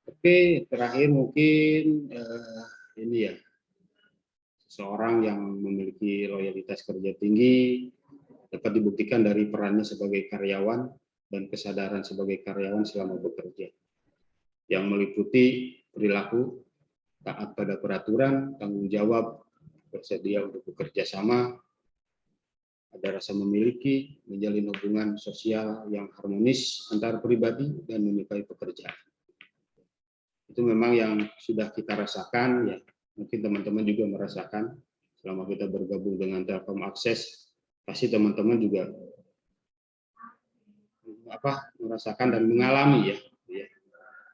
Oke, terakhir mungkin ini ya, seseorang yang memiliki loyalitas kerja tinggi dapat dibuktikan dari perannya sebagai karyawan dan kesadaran sebagai karyawan selama bekerja, yang meliputi perilaku taat pada peraturan, tanggung jawab, bersedia untuk bekerja sama, ada rasa memiliki, menjalin hubungan sosial yang harmonis antar pribadi, dan menyukai pekerjaan. Itu memang yang sudah kita rasakan ya, mungkin teman-teman juga merasakan selama kita bergabung dengan Telkom Akses, pasti teman-teman juga merasakan dan mengalami ya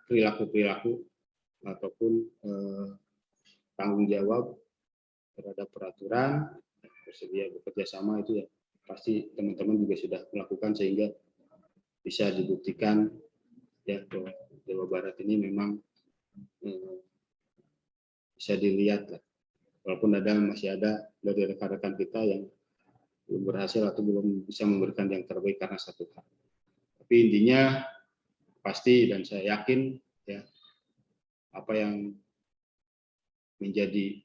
perilaku-perilaku ataupun tanggung jawab terhadap peraturan, bersedia bekerja sama, itu ya pasti teman-teman juga sudah melakukan, sehingga bisa dibuktikan ya bahwa Jawa Barat ini memang bisa dilihat lah, walaupun masih ada dari rekan-rekan kita yang belum berhasil atau belum bisa memberikan yang terbaik karena satu hal. Tapi intinya pasti, dan saya yakin ya, apa yang menjadi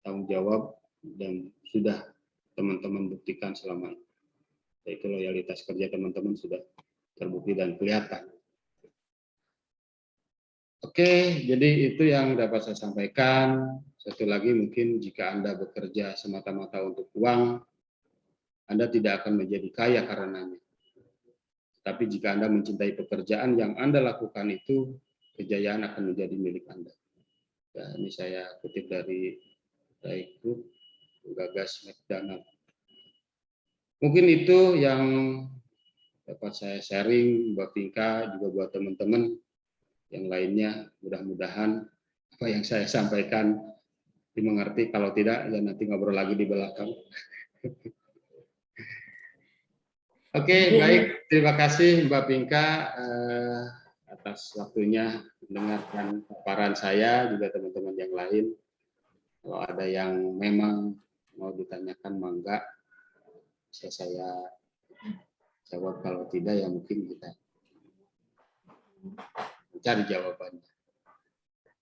tanggung jawab dan sudah teman-teman buktikan selama ini, yaitu loyalitas kerja teman-teman sudah terbukti dan kelihatan. Oke, jadi itu yang dapat saya sampaikan. Satu lagi, mungkin jika Anda bekerja semata-mata untuk uang, Anda tidak akan menjadi kaya karenanya. Tapi jika Anda mencintai pekerjaan yang Anda lakukan itu, kejayaan akan menjadi milik Anda. Ya, ini saya kutip dari Group, Gagas McDonald. Mungkin itu yang dapat saya sharing, Mbak Pinka, juga buat teman-teman yang lainnya. Mudah-mudahan apa yang saya sampaikan dimengerti. Kalau tidak, ya nanti ngobrol lagi di belakang. Oke, baik. Terima kasih Mbak Pinka atas waktunya mendengarkan paparan saya, juga teman-teman yang lain. Kalau ada yang memang mau ditanyakan, mangga bisa saya jawab. Kalau tidak, ya mungkin kita cari jawabannya.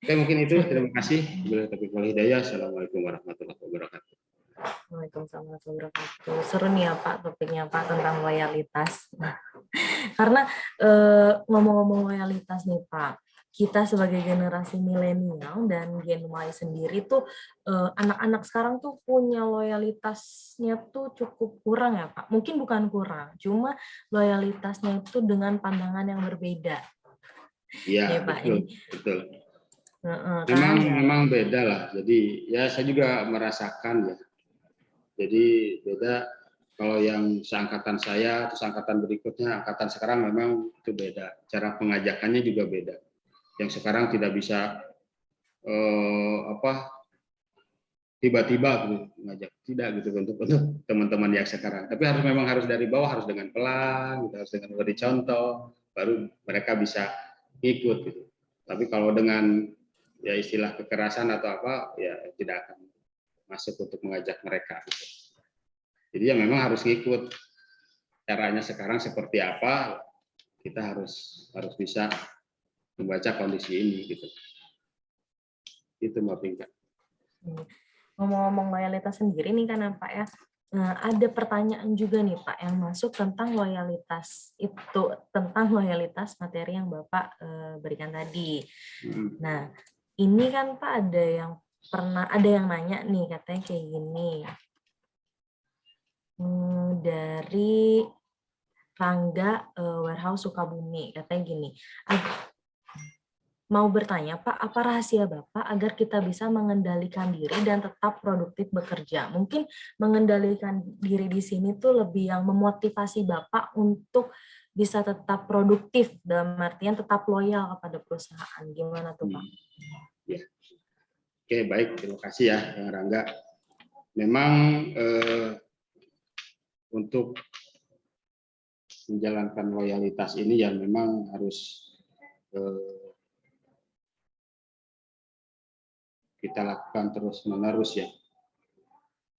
Oke, mungkin itu. Terima kasih. Assalamualaikum warahmatullahi wabarakatuh. Waalaikumsalam warahmatullahi wabarakatuh. Seru nih ya Pak topiknya Pak tentang loyalitas. Karena ngomong-ngomong loyalitas nih Pak, kita sebagai generasi milenial dan Gen Y sendiri tuh anak-anak sekarang tuh punya loyalitasnya tuh cukup kurang ya Pak. Mungkin bukan kurang, cuma loyalitasnya itu dengan pandangan yang berbeda. Iya, Pak, betul, ini. betul. Kan, Memang beda lah. Jadi ya saya juga merasakan ya. Jadi beda kalau yang seangkatan saya, terus angkatan berikutnya, angkatan sekarang memang itu beda. Cara pengajakannya juga beda. Yang sekarang tidak bisa tiba-tiba ngajak, tidak gitu untuk teman-teman yang sekarang. Tapi memang harus dari bawah, harus dengan pelan, gitu, harus dengan beri contoh, baru mereka bisa ikut gitu. Tapi kalau dengan ya istilah kekerasan atau apa, ya tidak akan masuk untuk mengajak mereka. Gitu. Jadi ya memang harus ngikut. Caranya sekarang seperti apa, kita harus bisa membaca kondisi ini gitu. Itu Mbak Pinka. Ngomong-ngomong loyalitas sendiri nih kan Pak ya, ada pertanyaan juga nih Pak yang masuk tentang loyalitas itu, tentang loyalitas materi yang Bapak berikan tadi. Nah, ini kan Pak ada yang nanya nih, katanya kayak gini. Dari Rangga Warehouse Sukabumi, katanya gini. mau bertanya, Pak, apa rahasia Bapak agar kita bisa mengendalikan diri dan tetap produktif bekerja? Mungkin mengendalikan diri di sini tuh lebih yang memotivasi Bapak untuk bisa tetap produktif, dalam artian tetap loyal kepada perusahaan. Gimana tuh, Pak? Ya. Oke, baik. Terima kasih ya, Kang Rangga. Memang untuk menjalankan loyalitas ini ya memang harus kita lakukan terus-menerus ya.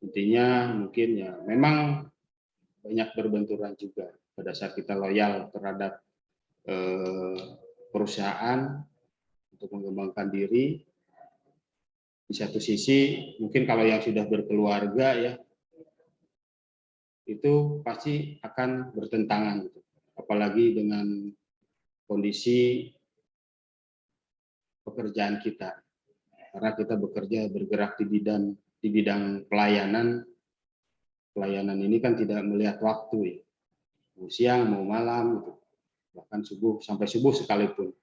Intinya mungkin ya memang banyak berbenturan juga pada saat kita loyal terhadap perusahaan untuk mengembangkan diri. Di satu sisi mungkin kalau yang sudah berkeluarga ya itu pasti akan bertentangan, apalagi dengan kondisi pekerjaan kita, karena kita bekerja bergerak di bidang pelayanan. Pelayanan ini kan tidak melihat waktu ya, mau siang mau malam gitu, bahkan sampai subuh sekalipun.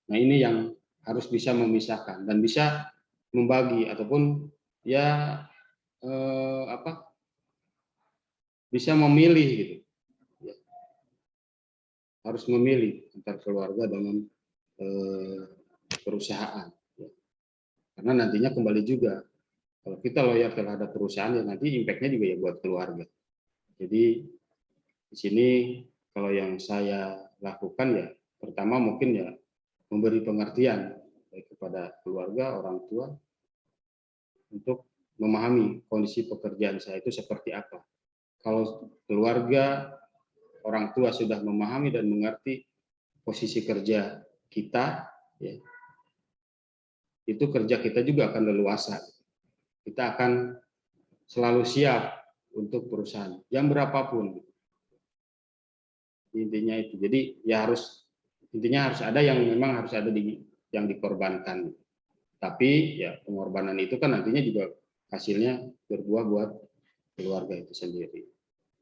Nah ini yang harus bisa memisahkan dan bisa membagi ataupun ya bisa memilih gitu. Ya. Harus memilih antara keluarga dengan perusahaan. Ya. Karena nantinya kembali juga kalau kita loyal terhadap perusahaan ya nanti impact-nya juga ya buat keluarga. Jadi di sini kalau yang saya lakukan ya pertama mungkin ya memberi pengertian baik kepada keluarga, orang tua untuk memahami kondisi pekerjaan saya itu seperti apa. Kalau keluarga, orang tua sudah memahami dan mengerti posisi kerja kita, ya, itu kerja kita juga akan leluasa. Kita akan selalu siap untuk perusahaan, jam berapapun. Intinya itu. Jadi ya intinya harus ada yang memang harus ada yang dikorbankan. Tapi ya pengorbanan itu kan nantinya juga hasilnya berbuah buat keluarga itu sendiri.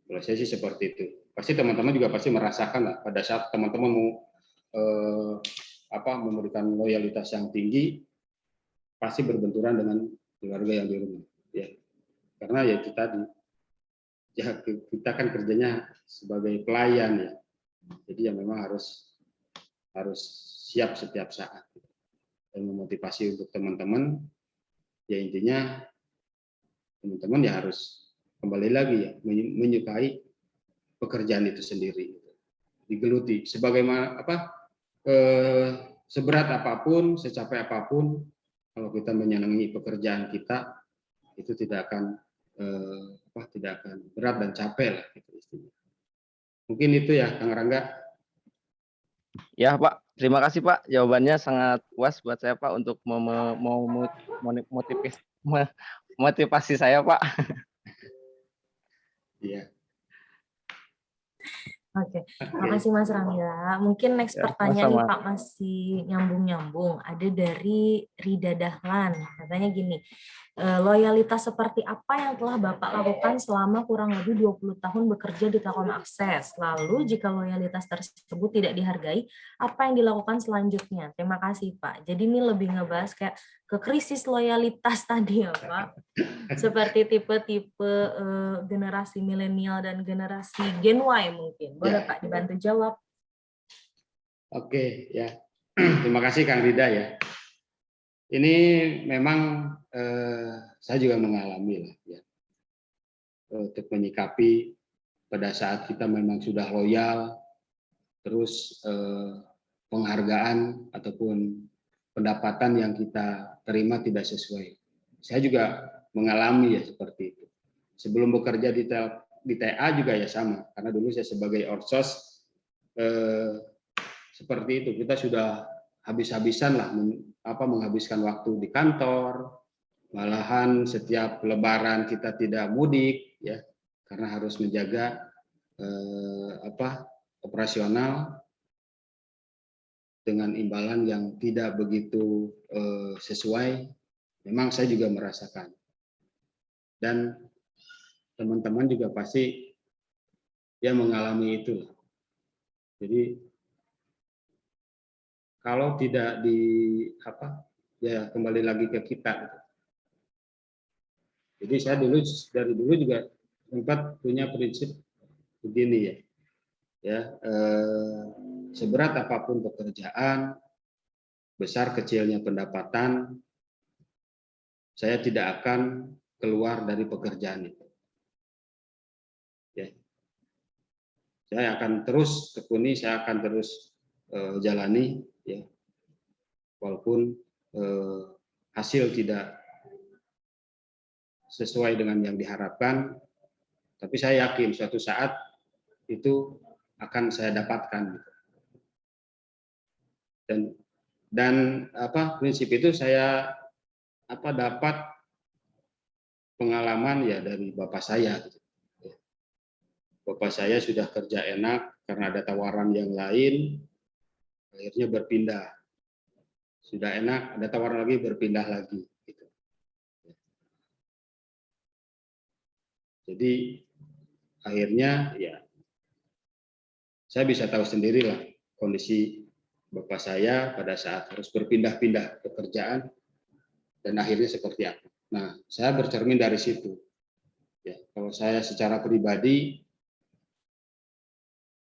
Kalau saya sih seperti itu. Pasti teman-teman juga pasti merasakan lah pada saat teman-teman mau memberikan loyalitas yang tinggi, pasti berbenturan dengan keluarga yang di rumah. Ya, karena ya kita kan kerjanya sebagai pelayan ya. Jadi ya memang harus siap setiap saat. Dan memotivasi untuk teman-teman, ya intinya teman-teman ya harus kembali lagi ya menyukai pekerjaan itu sendiri, digeluti sebagaimana seberat apapun, secapek apapun, kalau kita menyenangi pekerjaan kita itu tidak akan berat dan capek lah gitu istilahnya. Mungkin itu ya Kang Rangga. Ya Pak, terima kasih Pak. Jawabannya sangat puas buat saya Pak untuk motivasi saya Pak. Iya. Oke, makasih Mas Rangga. Mungkin next Ya, pertanyaan nih sama-sama. Pak, masih nyambung-nyambung. Ada dari Rida Dahlan, katanya gini, loyalitas seperti apa yang telah Bapak lakukan selama kurang lebih 20 tahun bekerja di Telkom Akses? Lalu jika loyalitas tersebut tidak dihargai, apa yang dilakukan selanjutnya? Terima kasih Pak. Jadi ini lebih ngebahas kayak ke krisis loyalitas tadi ya Pak. Seperti tipe-tipe generasi milenial dan generasi Gen Y mungkin. Boleh Ya. Pak dibantu jawab? Oke, ya. Terima kasih Kang Rida ya. Ini memang saya juga mengalami lah ya. Untuk menyikapi pada saat kita memang sudah loyal, terus penghargaan ataupun pendapatan yang kita terima tidak sesuai. Saya juga mengalami ya seperti itu. Sebelum bekerja di TA juga ya sama, karena dulu saya sebagai outsource seperti itu. Kita sudah habis-habisan lah menghabiskan waktu di kantor, malahan setiap Lebaran kita tidak mudik ya, karena harus menjaga operasional dengan imbalan yang tidak begitu sesuai. Memang saya juga merasakan, dan teman-teman juga pasti ya mengalami itu. Jadi kalau tidak di apa ya kembali lagi ke kita. Jadi saya dari dulu juga sempat punya prinsip begini ya seberat apapun pekerjaan, besar kecilnya pendapatan, saya tidak akan keluar dari pekerjaan itu. Ya. Saya akan terus tekuni, saya akan terus jalani, ya. Walaupun hasil tidak sesuai dengan yang diharapkan, tapi saya yakin suatu saat itu akan saya dapatkan. Dan prinsip itu saya dapat pengalaman ya dari bapak saya. Bapak saya sudah kerja enak karena ada tawaran yang lain, akhirnya berpindah. Sudah enak, ada tawaran lagi, berpindah lagi. Gitu. Jadi akhirnya ya saya bisa tahu sendirilah kondisi bapak saya pada saat harus berpindah-pindah pekerjaan dan akhirnya seperti apa. Nah, saya bercermin dari situ. Ya, kalau saya secara pribadi,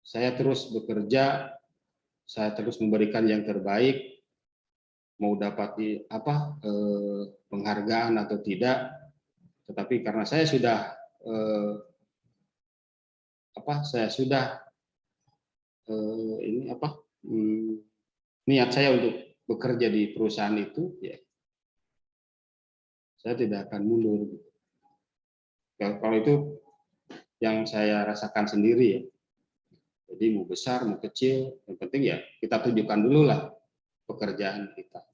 saya terus bekerja, saya terus memberikan yang terbaik, mau dapat penghargaan atau tidak, tetapi karena saya sudah niat saya untuk bekerja di perusahaan itu, ya saya tidak akan mundur. Kalau itu yang saya rasakan sendiri ya. Jadi mau besar mau kecil, yang penting ya kita tunjukkan dulu lah pekerjaan kita.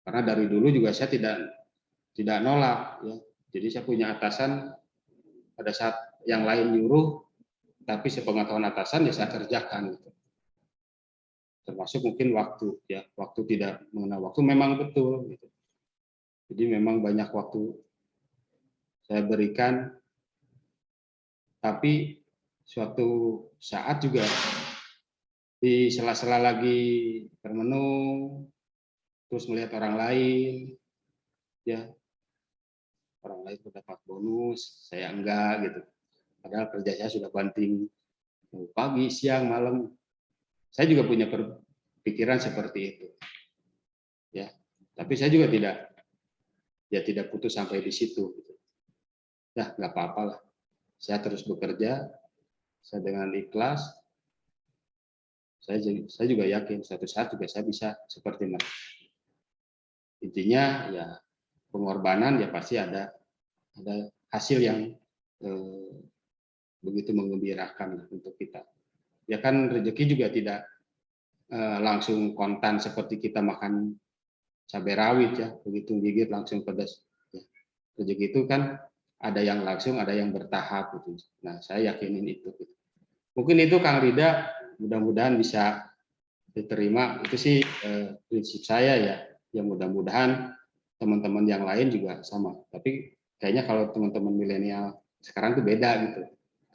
Karena dari dulu juga saya tidak nolak ya. Jadi saya punya atasan pada saat yang lain nyuruh, tapi sepengetahuan atasan ya saya kerjakan gitu. Termasuk mungkin waktu ya, waktu tidak mengenal waktu memang betul gitu. Jadi memang banyak waktu saya berikan, tapi suatu saat juga di sela-sela lagi bermenung, terus melihat orang lain, ya orang lain mendapat bonus, saya enggak gitu. Padahal kerja saya sudah banting pagi, siang, malam. Saya juga punya pikiran seperti itu, ya. Tapi saya juga tidak putus sampai di situ. Gitu. Nah, nggak apa-apa lah. Saya terus bekerja, saya dengan ikhlas. Saya juga yakin suatu saat juga saya bisa seperti mereka. Intinya ya pengorbanan ya pasti ada hasil yang begitu menggembirakan untuk kita. Ya kan rezeki juga tidak langsung kontan seperti kita makan cabai rawit ya, begitu gigit langsung pedas. Ya. Rezeki itu kan ada yang langsung, ada yang bertahap gitu. Nah, saya yakinin itu. Mungkin itu Kang Rida, mudah-mudahan bisa diterima. Itu sih prinsip saya ya. Yang mudah-mudahan teman-teman yang lain juga sama. Tapi kayaknya kalau teman-teman milenial sekarang tuh beda gitu.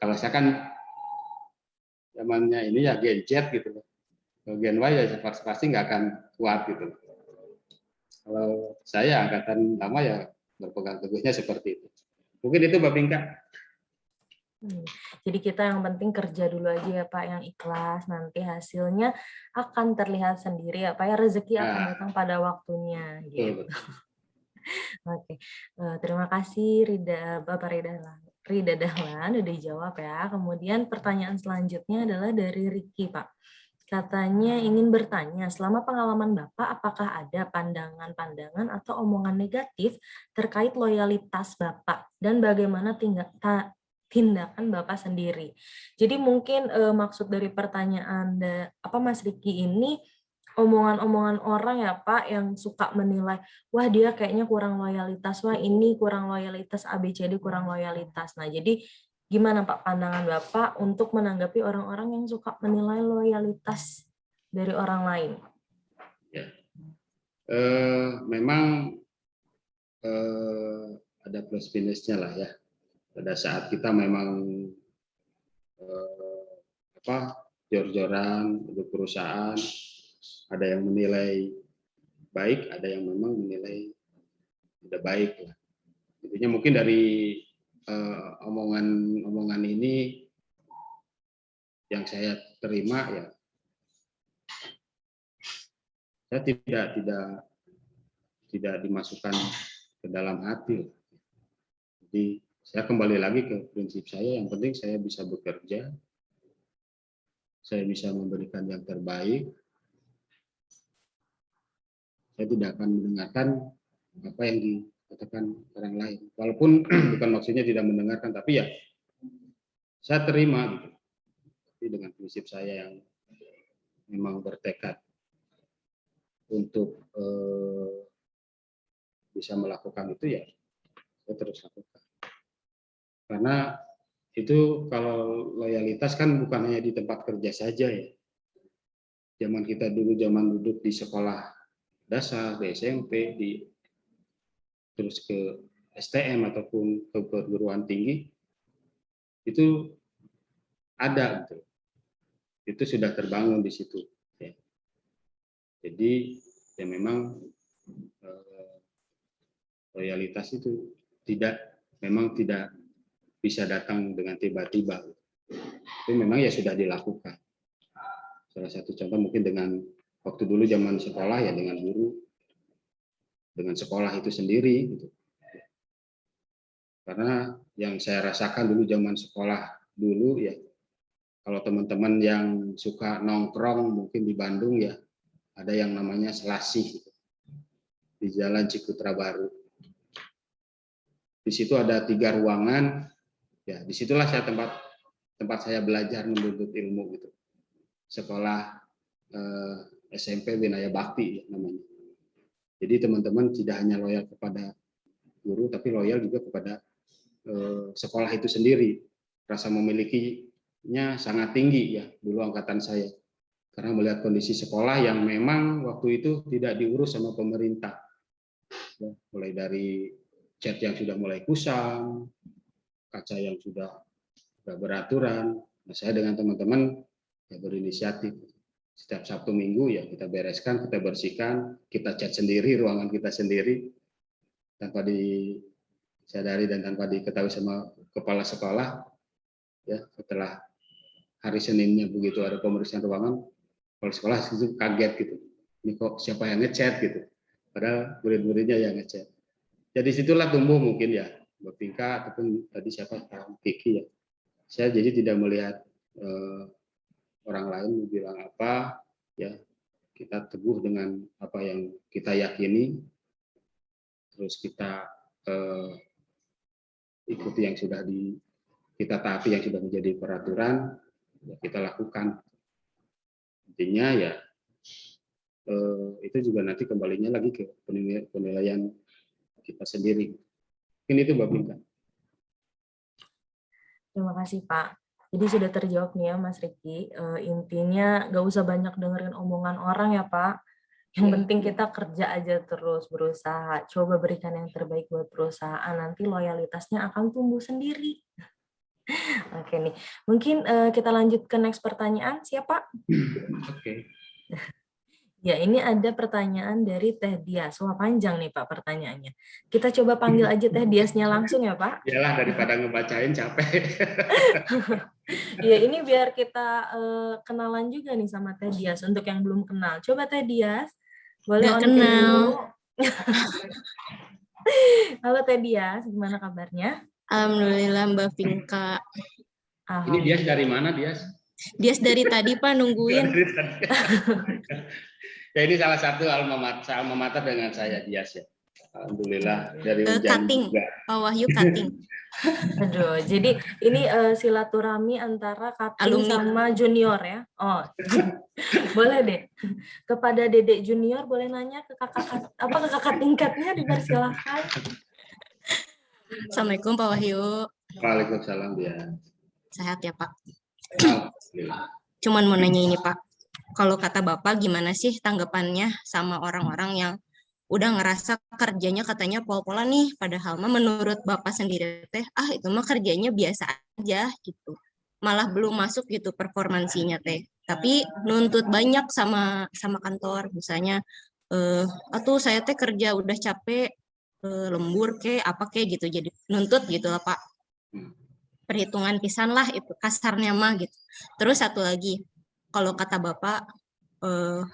Kalau saya kan zamannya ini ya Gen Z gitu. Kalau Gen Y ya pasti nggak akan kuat gitu. Kalau saya angkatan lama ya berpegang teguhnya seperti itu. Mungkin itu Mbak Pinka. Jadi kita yang penting kerja dulu aja ya Pak, yang ikhlas, nanti hasilnya akan terlihat sendiri ya Pak, ya rezeki akan datang pada waktunya. Gitu. Oke, terima kasih Bapak Rida Dahlan udah dijawab ya. Kemudian pertanyaan selanjutnya adalah dari Ricky Pak. Katanya ingin bertanya, selama pengalaman Bapak, apakah ada pandangan-pandangan atau omongan negatif terkait loyalitas Bapak dan bagaimana tindakan Bapak sendiri? Jadi mungkin maksud dari pertanyaan Mas Riki ini omongan-omongan orang ya Pak yang suka menilai, wah dia kayaknya kurang loyalitas, wah ini kurang loyalitas, ABCD kurang loyalitas. Nah jadi gimana Pak pandangan Bapak untuk menanggapi orang-orang yang suka menilai loyalitas dari orang lain? Ya. Memang ada plus minusnya lah ya. Pada saat kita memang jor-joran untuk perusahaan, Ada yang menilai baik, ada yang memang menilai tidak baik lah. Intinya mungkin dari omongan ini yang saya terima ya, saya tidak dimasukkan ke dalam hati. Jadi saya kembali lagi ke prinsip saya, yang penting saya bisa bekerja, saya bisa memberikan yang terbaik, saya tidak akan mendengarkan apa yang dikatakan orang lain. Walaupun bukan maksudnya tidak mendengarkan, tapi ya saya terima gitu. Tapi dengan prinsip saya yang memang bertekad untuk bisa melakukan itu, ya saya terus lakukan. Karena itu kalau loyalitas kan bukan hanya di tempat kerja saja ya. Zaman kita dulu, zaman duduk di sekolah dasar, di SMP, terus ke STM ataupun ke perguruan tinggi, itu ada gitu. Itu sudah terbangun di situ. Ya. Jadi ya memang loyalitas itu memang tidak bisa datang dengan tiba-tiba. Itu memang ya sudah dilakukan. Salah satu contoh mungkin dengan waktu dulu zaman sekolah ya, dengan guru, dengan sekolah itu sendiri gitu. Karena yang saya rasakan dulu zaman sekolah dulu ya, kalau teman-teman yang suka nongkrong mungkin di Bandung ya, ada yang namanya Selasih gitu, di Jalan Cikutra Baru. Di situ ada 3 ruangan, ya disitulah tempat saya belajar menuntut ilmu gitu. Sekolah SMP Winaya Bakti ya, namanya. Jadi teman-teman tidak hanya loyal kepada guru, tapi loyal juga kepada sekolah itu sendiri. Rasa memilikinya sangat tinggi ya dulu angkatan saya, karena melihat kondisi sekolah yang memang waktu itu tidak diurus sama pemerintah, ya, mulai dari cat yang sudah mulai kusam, kaca yang sudah beraturan. Nah, saya dengan teman-teman ya berinisiatif, setiap Sabtu Minggu ya kita bereskan, kita bersihkan, kita cat sendiri ruangan kita sendiri, tanpa disadari dan tanpa diketahui sama kepala sekolah. Ya, setelah hari Seninnya begitu ada pembersihan ruangan, kepala sekolah itu kaget gitu, ini kok siapa yang ngecat gitu, padahal murid-muridnya yang ngecat. Jadi situlah tumbuh mungkin ya Mbak Pinka ataupun tadi siapa Kiki ya, saya jadi tidak melihat orang lain bilang apa ya, kita teguh dengan apa yang kita yakini, terus kita ikuti yang sudah kita taati, yang sudah menjadi peraturan, ya kita lakukan. Intinya ya itu juga nanti kembalinya lagi ke penilaian kita sendiri. Mungkin itu Mbak Pinka. Terima kasih Pak. Jadi sudah terjawab nih ya Mas Riki. Intinya nggak usah banyak dengerin omongan orang ya Pak. Yang penting kita kerja aja terus, berusaha. Coba berikan yang terbaik buat perusahaan. Nanti loyalitasnya akan tumbuh sendiri. Oke nih. Mungkin kita lanjut ke next pertanyaan. Siapa? Oke. Ya, ini ada pertanyaan dari Teh Dias. Wah, panjang nih Pak pertanyaannya. Kita coba panggil aja Teh Diasnya langsung ya Pak. Iyalah, daripada ngebacain capek. Ya, ini biar kita kenalan juga nih sama Teh Dias untuk yang belum kenal. Coba Teh Dias, boleh Nggak on cam kenal. dulu. Halo Teh Dias, gimana kabarnya? Alhamdulillah Mbak Pinka. Ini Dias dari mana, Dias? Dias dari tadi Pak nungguin. Ya, ini salah satu alma mater dengan saya, Dias ya. Alhamdulillah dari Unjan Cutting, juga. Pak Wahyu cutting. Aduh, jadi ini silaturahmi antara cutting Alumni. sama junior ya. Oh, boleh deh. Kepada Dedek junior boleh nanya ke kakak tingkatnya, dipersilahkan. Assalamualaikum Pak Wahyu. Waalaikumsalam, Dias. Sehat ya Pak. Alhamdulillah. Cuman mau nanya ini Pak. Kalau kata Bapak gimana sih tanggapannya sama orang-orang yang udah ngerasa kerjanya katanya pol-polan nih, padahal mah menurut Bapak sendiri teh, itu mah kerjanya biasa aja gitu. Malah belum masuk gitu performansinya teh. tapi nuntut banyak sama kantor, misalnya atuh saya teh kerja udah capek, lembur ke apa ke gitu, jadi nuntut gitu lah Pak, perhitungan pisan lah itu kasarnya mah gitu. Terus satu lagi, kalau kata Bapak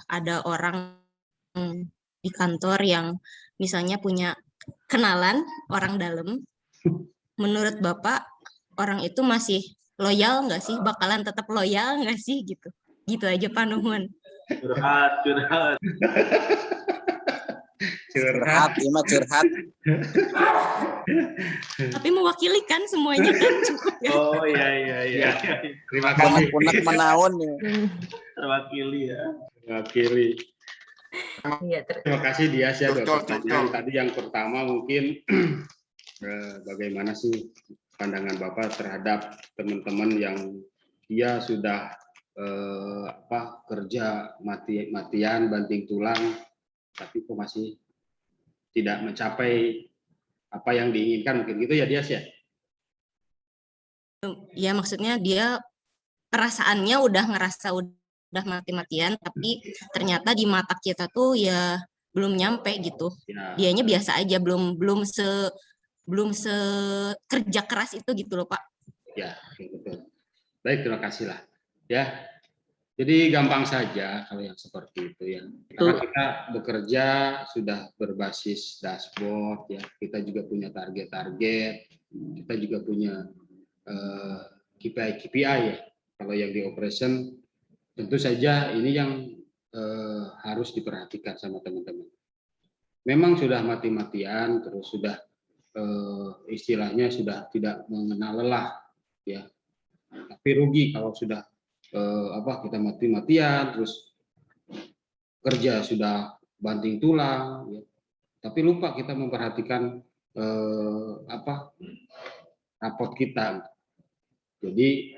ada orang di kantor yang misalnya punya kenalan orang dalam, menurut Bapak orang itu masih loyal nggak sih? Bakalan tetap loyal nggak sih gitu? Gitu aja Pak Nuhun. Curhat. Curhat. Ima curhat. Tapi mewakili kan semuanya kan cukup ya. Oh iya. Terima kasih. Unek menaun nih. Terwakili ya. Wakili. Iya, Terima kasih Dias ya buat Betul, pertanyaan. betul. Tadi yang pertama mungkin bagaimana sih pandangan Bapak terhadap teman-teman yang dia sudah kerja mati-matian banting tulang tapi kok masih tidak mencapai apa yang diinginkan, mungkin gitu ya Dias ya? Ya maksudnya dia perasaannya udah ngerasa udah mati-matian, tapi ternyata di mata kita tuh ya belum nyampe gitu. Ya, Dianya biasa aja, belum se kerja keras itu gitu loh Pak. ya betul. Baik, terima kasih lah. Ya, jadi gampang saja kalau yang seperti itu ya. Karena kita bekerja sudah berbasis dashboard ya. Kita juga punya target-target. Kita juga punya KPI ya. Kalau yang di operation tentu saja ini yang harus diperhatikan sama teman-teman. Memang sudah mati-matian, terus sudah istilahnya sudah tidak mengenal lelah ya. Tapi rugi kalau sudah kita mati-matian, terus kerja sudah banting tulang, ya. Tapi lupa kita memperhatikan raport kita. Jadi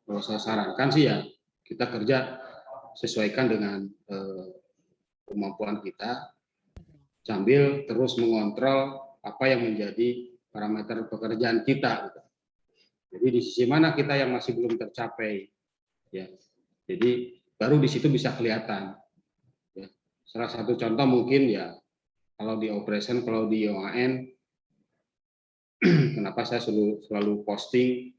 kalau saya sarankan sih ya kita kerja sesuaikan dengan kemampuan kita, sambil terus mengontrol apa yang menjadi parameter pekerjaan kita. Jadi di sisi mana kita yang masih belum tercapai, ya. Jadi baru di situ bisa kelihatan. Ya. Salah satu contoh mungkin ya kalau di operation, kalau di OAN, kenapa saya selalu posting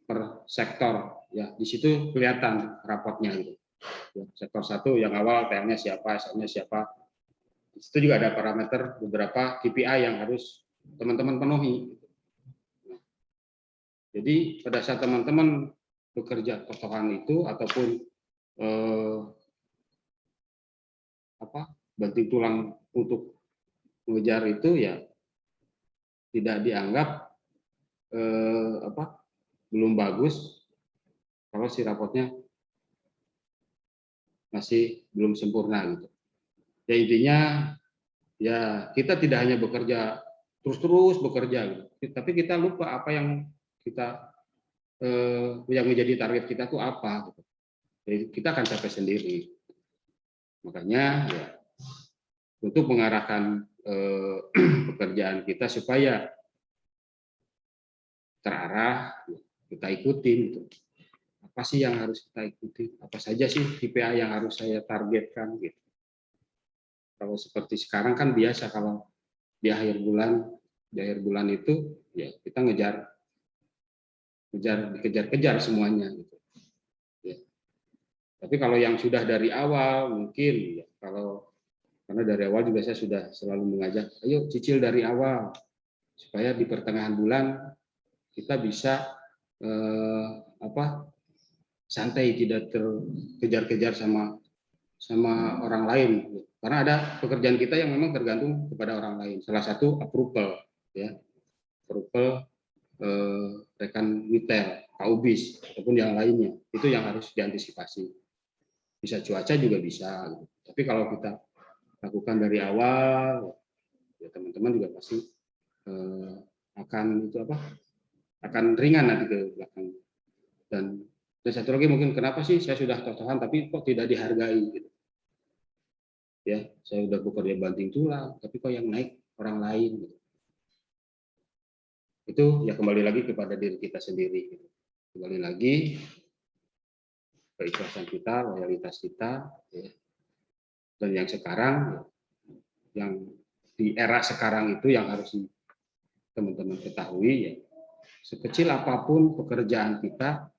per sektor, ya di situ kelihatan raportnya gitu. Ya, sektor 1 yang awal TL-nya siapa, SN-nya siapa. Di situ juga ada parameter beberapa KPI yang harus teman-teman penuhi. Jadi pada saat teman-teman bekerja totohan itu ataupun banting tulang untuk mengejar itu ya tidak dianggap belum bagus kalau si rapotnya masih belum sempurna gitu. Ya intinya ya kita tidak hanya bekerja terus bekerja gitu, tapi kita lupa apa yang kita yang menjadi target kita tuh apa gitu. Jadi kita akan capek sendiri. Makanya ya untuk mengarahkan pekerjaan kita supaya terarah, kita ikutin gitu. Apa sih yang harus kita ikuti? Apa saja sih KPI yang harus saya targetkan gitu. Kalau seperti sekarang kan biasa kalau di akhir bulan itu ya kita dikejar-kejar semuanya gitu. Ya. Tapi kalau yang sudah dari awal mungkin ya, karena dari awal juga saya sudah selalu mengajak, ayo cicil dari awal supaya di pertengahan bulan kita bisa santai, tidak terkejar-kejar sama orang lain. Karena ada pekerjaan kita yang memang tergantung kepada orang lain. Salah satu approval, ya, approval rekan retail, kaubis ataupun yang lainnya. Itu yang harus diantisipasi. Bisa cuaca juga bisa. Gitu. Tapi kalau kita lakukan dari awal, ya teman-teman juga pasti akan ringan nanti ke belakang. Dan satu lagi mungkin kenapa sih saya sudah totohan tapi kok tidak dihargai gitu. Ya, saya udah bekerja banting tulang tapi kok yang naik orang lain gitu. Itu ya kembali lagi kepada diri kita sendiri gitu. Kembali lagi keikhlasan kita, loyalitas kita, ya. Dan yang sekarang, yang di era sekarang itu yang harus teman-teman ketahui, ya, sekecil apapun pekerjaan kita,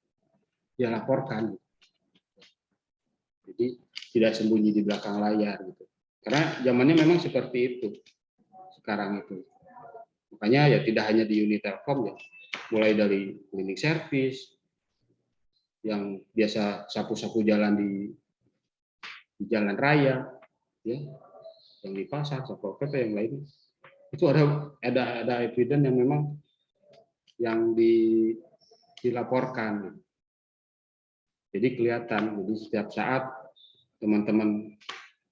ya laporkan. Jadi tidak sembunyi di belakang layar, gitu. Karena zamannya memang seperti itu sekarang itu. Makanya ya tidak hanya di unit Telkom, ya, mulai dari cleaning service yang biasa sapu-sapu jalan di jalan raya, ya, yang di pasar, satpol pp yang lain, itu ada evidence yang memang yang dilaporkan. Jadi kelihatan, jadi setiap saat teman-teman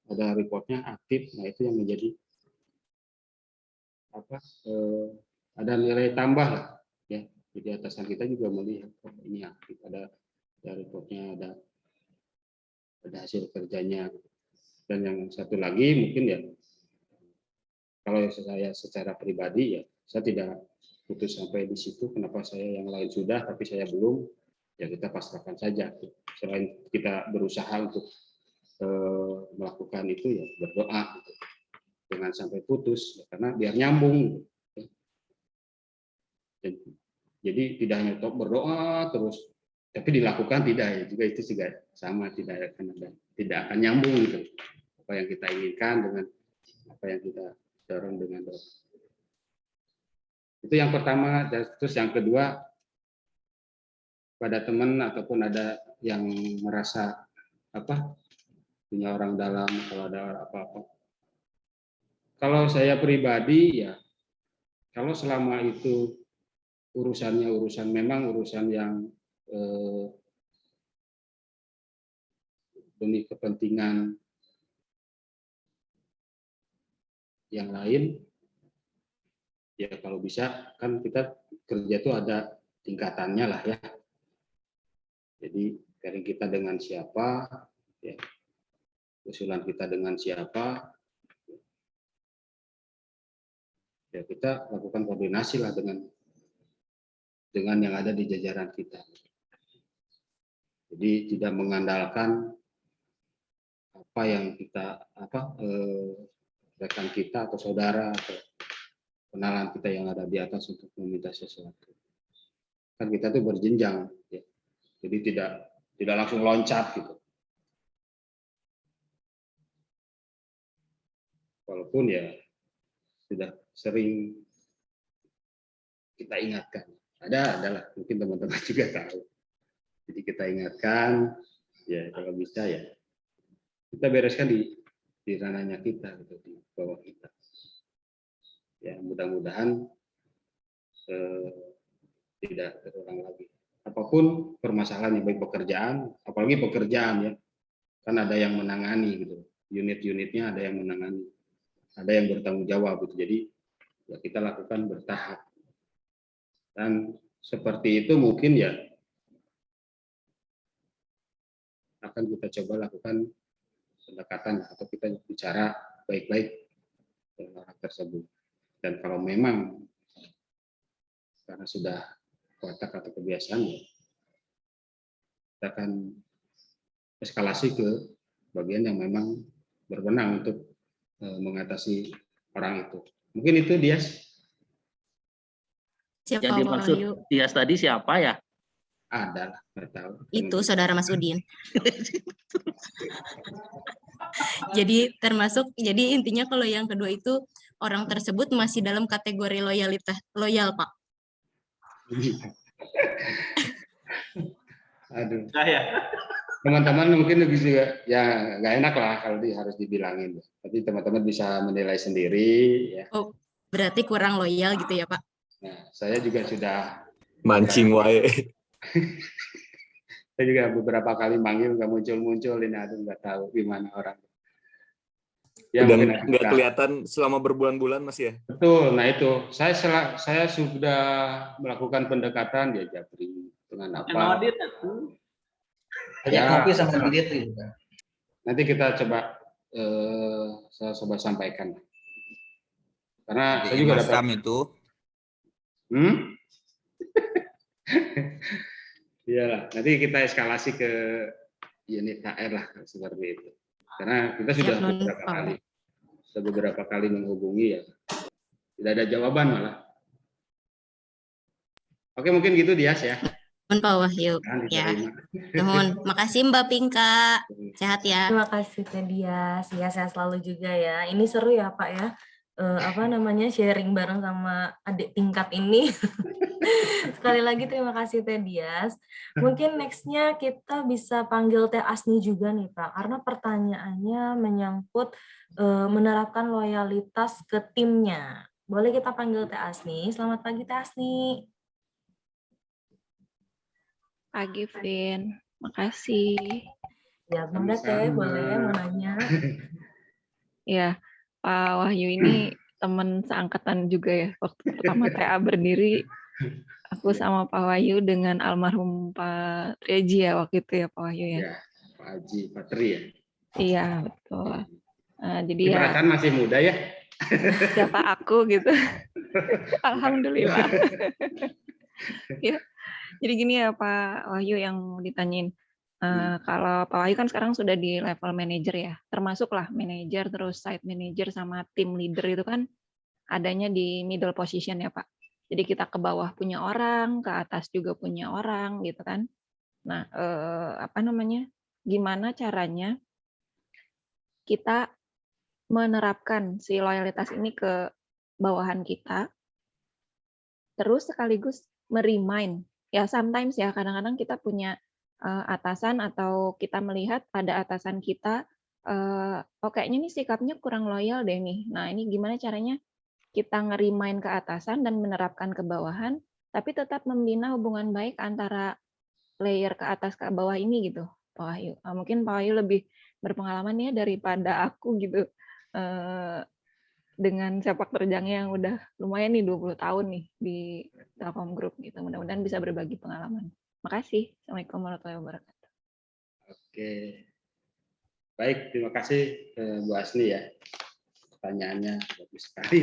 ada reportnya aktif, nah itu yang menjadi ada nilai tambah lah, ya. Jadi atasan kita juga melihat, oh, ini aktif, ada reportnya, ada hasil kerjanya. Dan yang satu lagi mungkin, ya, kalau saya secara pribadi, ya, saya tidak putus sampai di situ. Kenapa saya yang lain sudah tapi saya belum, ya kita pasrahkan saja. Selain kita berusaha untuk melakukan itu, ya berdoa, gitu. Jangan sampai putus, ya, karena biar nyambung. Jadi tidak hanya berdoa terus tapi dilakukan tidak, ya juga itu juga sama, tidak akan nyambung, gitu. Apa yang kita inginkan dengan apa yang kita dorong dengan doa. Itu yang pertama. Terus yang kedua, pada teman ataupun ada yang merasa punya orang dalam, kalau ada apa-apa. Kalau saya pribadi, ya, kalau selama itu urusannya memang urusan yang demi kepentingan yang lain, ya kalau bisa kan kita kerja itu ada tingkatannya lah, ya. Jadi sharing kita dengan siapa, ya, usulan kita dengan siapa, ya kita lakukan koordinasi lah dengan yang ada di jajaran kita. Jadi tidak mengandalkan apa yang kita rekan kita atau saudara atau kenalan kita yang ada di atas untuk meminta sesuatu. Kan kita tuh berjenjang, ya. Jadi tidak langsung loncat, gitu. Walaupun ya sudah sering kita ingatkan. Adalah mungkin teman-teman juga tahu. Jadi kita ingatkan, ya kalau bisa ya kita bereskan di ranahnya kita, gitu, di bawah kita. Ya mudah-mudahan tidak terulang lagi. Apapun permasalahan, baik pekerjaan, apalagi pekerjaan, ya, kan ada yang menangani, gitu. Unit-unitnya ada yang menangani, ada yang bertanggung jawab, gitu. Jadi ya kita lakukan bertahap. Dan seperti itu mungkin ya akan kita coba lakukan pendekatan atau kita bicara baik-baik dengan orang tersebut. Dan kalau memang karena sudah watak atau kebiasaan, ya, kita akan eskalasi ke bagian yang memang berwenang untuk mengatasi orang itu. Mungkin itu dia. Siapa Yang dimaksud Wahyu? Dias tadi siapa ya? Ada lah, nggak tahu. Itu saudara Mas Udin. Jadi intinya kalau yang kedua itu orang tersebut masih dalam kategori loyal, Pak. Aduh. Saya. Teman-teman mungkin lebih juga ya nggak enak lah kalau harus dibilangin. Tapi teman-teman bisa menilai sendiri, ya. Oh, berarti kurang loyal gitu ya, Pak? Nah, saya juga sudah mancing wae. Saya juga beberapa kali manggil nggak muncul, ini aduh nggak tahu gimana orang. Ya, Udah mungkin nggak kelihatan selama berbulan-bulan, Mas, ya? Betul. Nah itu saya sudah melakukan pendekatan, ya Japri, dengan apa? Audit itu. Ajak ngopi sama Didit gitu. Nanti kita coba saya coba sampaikan. Karena saya juga dapat itu. Iyalah, nanti kita eskalasi ke unit HR lah seperti itu. Karena kita Siap, sudah Nun. beberapa kali menghubungi ya, tidak ada jawaban malah. Oke, mungkin gitu Dias ya. Nun Pak Wahyu. Jangan Ya, diterima. nuhun. Makasih Mbak Pinka. Sehat ya. Terima kasih Teh Dias. Ya, saya selalu juga ya. Ini seru ya Pak ya. Apa namanya, sharing bareng sama adik tingkat ini. Sekali lagi terima kasih Teh Dias. Mungkin next-nya kita bisa panggil Teh Asni juga nih Pak, karena pertanyaannya menyangkut menerapkan loyalitas ke timnya. Boleh kita panggil Teh Asni. Selamat pagi Teh Asni. Pagi, Vin. Makasih. Ya, Bunda Teh, boleh mau nanya. Ya, Pak Wahyu ini teman seangkatan juga ya. Waktu pertama TA berdiri, aku sama Pak Wahyu dengan almarhum Pak Reji ya waktu itu ya Pak Wahyu ya. Ya, Pak Haji Patri ya. Iya, betul. Nah, jadi Ini ya perasaan masih muda ya. siapa aku gitu. Alhamdulillah. Ya, jadi gini ya Pak Wahyu yang mau ditanyain. Kalau Pak Wahyu kan sekarang sudah di level manager ya, termasuk lah manager, terus site manager sama tim leader itu kan adanya di middle position ya Pak. Jadi kita ke bawah punya orang, ke atas juga punya orang gitu kan. Nah, apa namanya? Gimana caranya kita menerapkan si loyalitas ini ke bawahan kita, terus sekaligus meremind. Ya sometimes ya kadang-kadang kita punya atasan atau kita melihat ada atasan kita, oh kayaknya ini sikapnya kurang loyal deh nih. Nah ini gimana caranya kita ngerimain ke atasan dan menerapkan ke bawahan, tapi tetap membina hubungan baik antara layer ke atas ke bawah ini gitu, Pak Wahyu. Mungkin Pak Wahyu lebih berpengalaman ya daripada aku gitu, dengan sepak terjangnya yang udah lumayan nih 20 tahun nih di Telkom Group gitu. Mudah-mudahan bisa berbagi pengalaman. Makasih. Assalamualaikum warahmatullahi wabarakatuh. Oke. Baik, terima kasih Bu Asni ya. Pertanyaannya bagus sekali.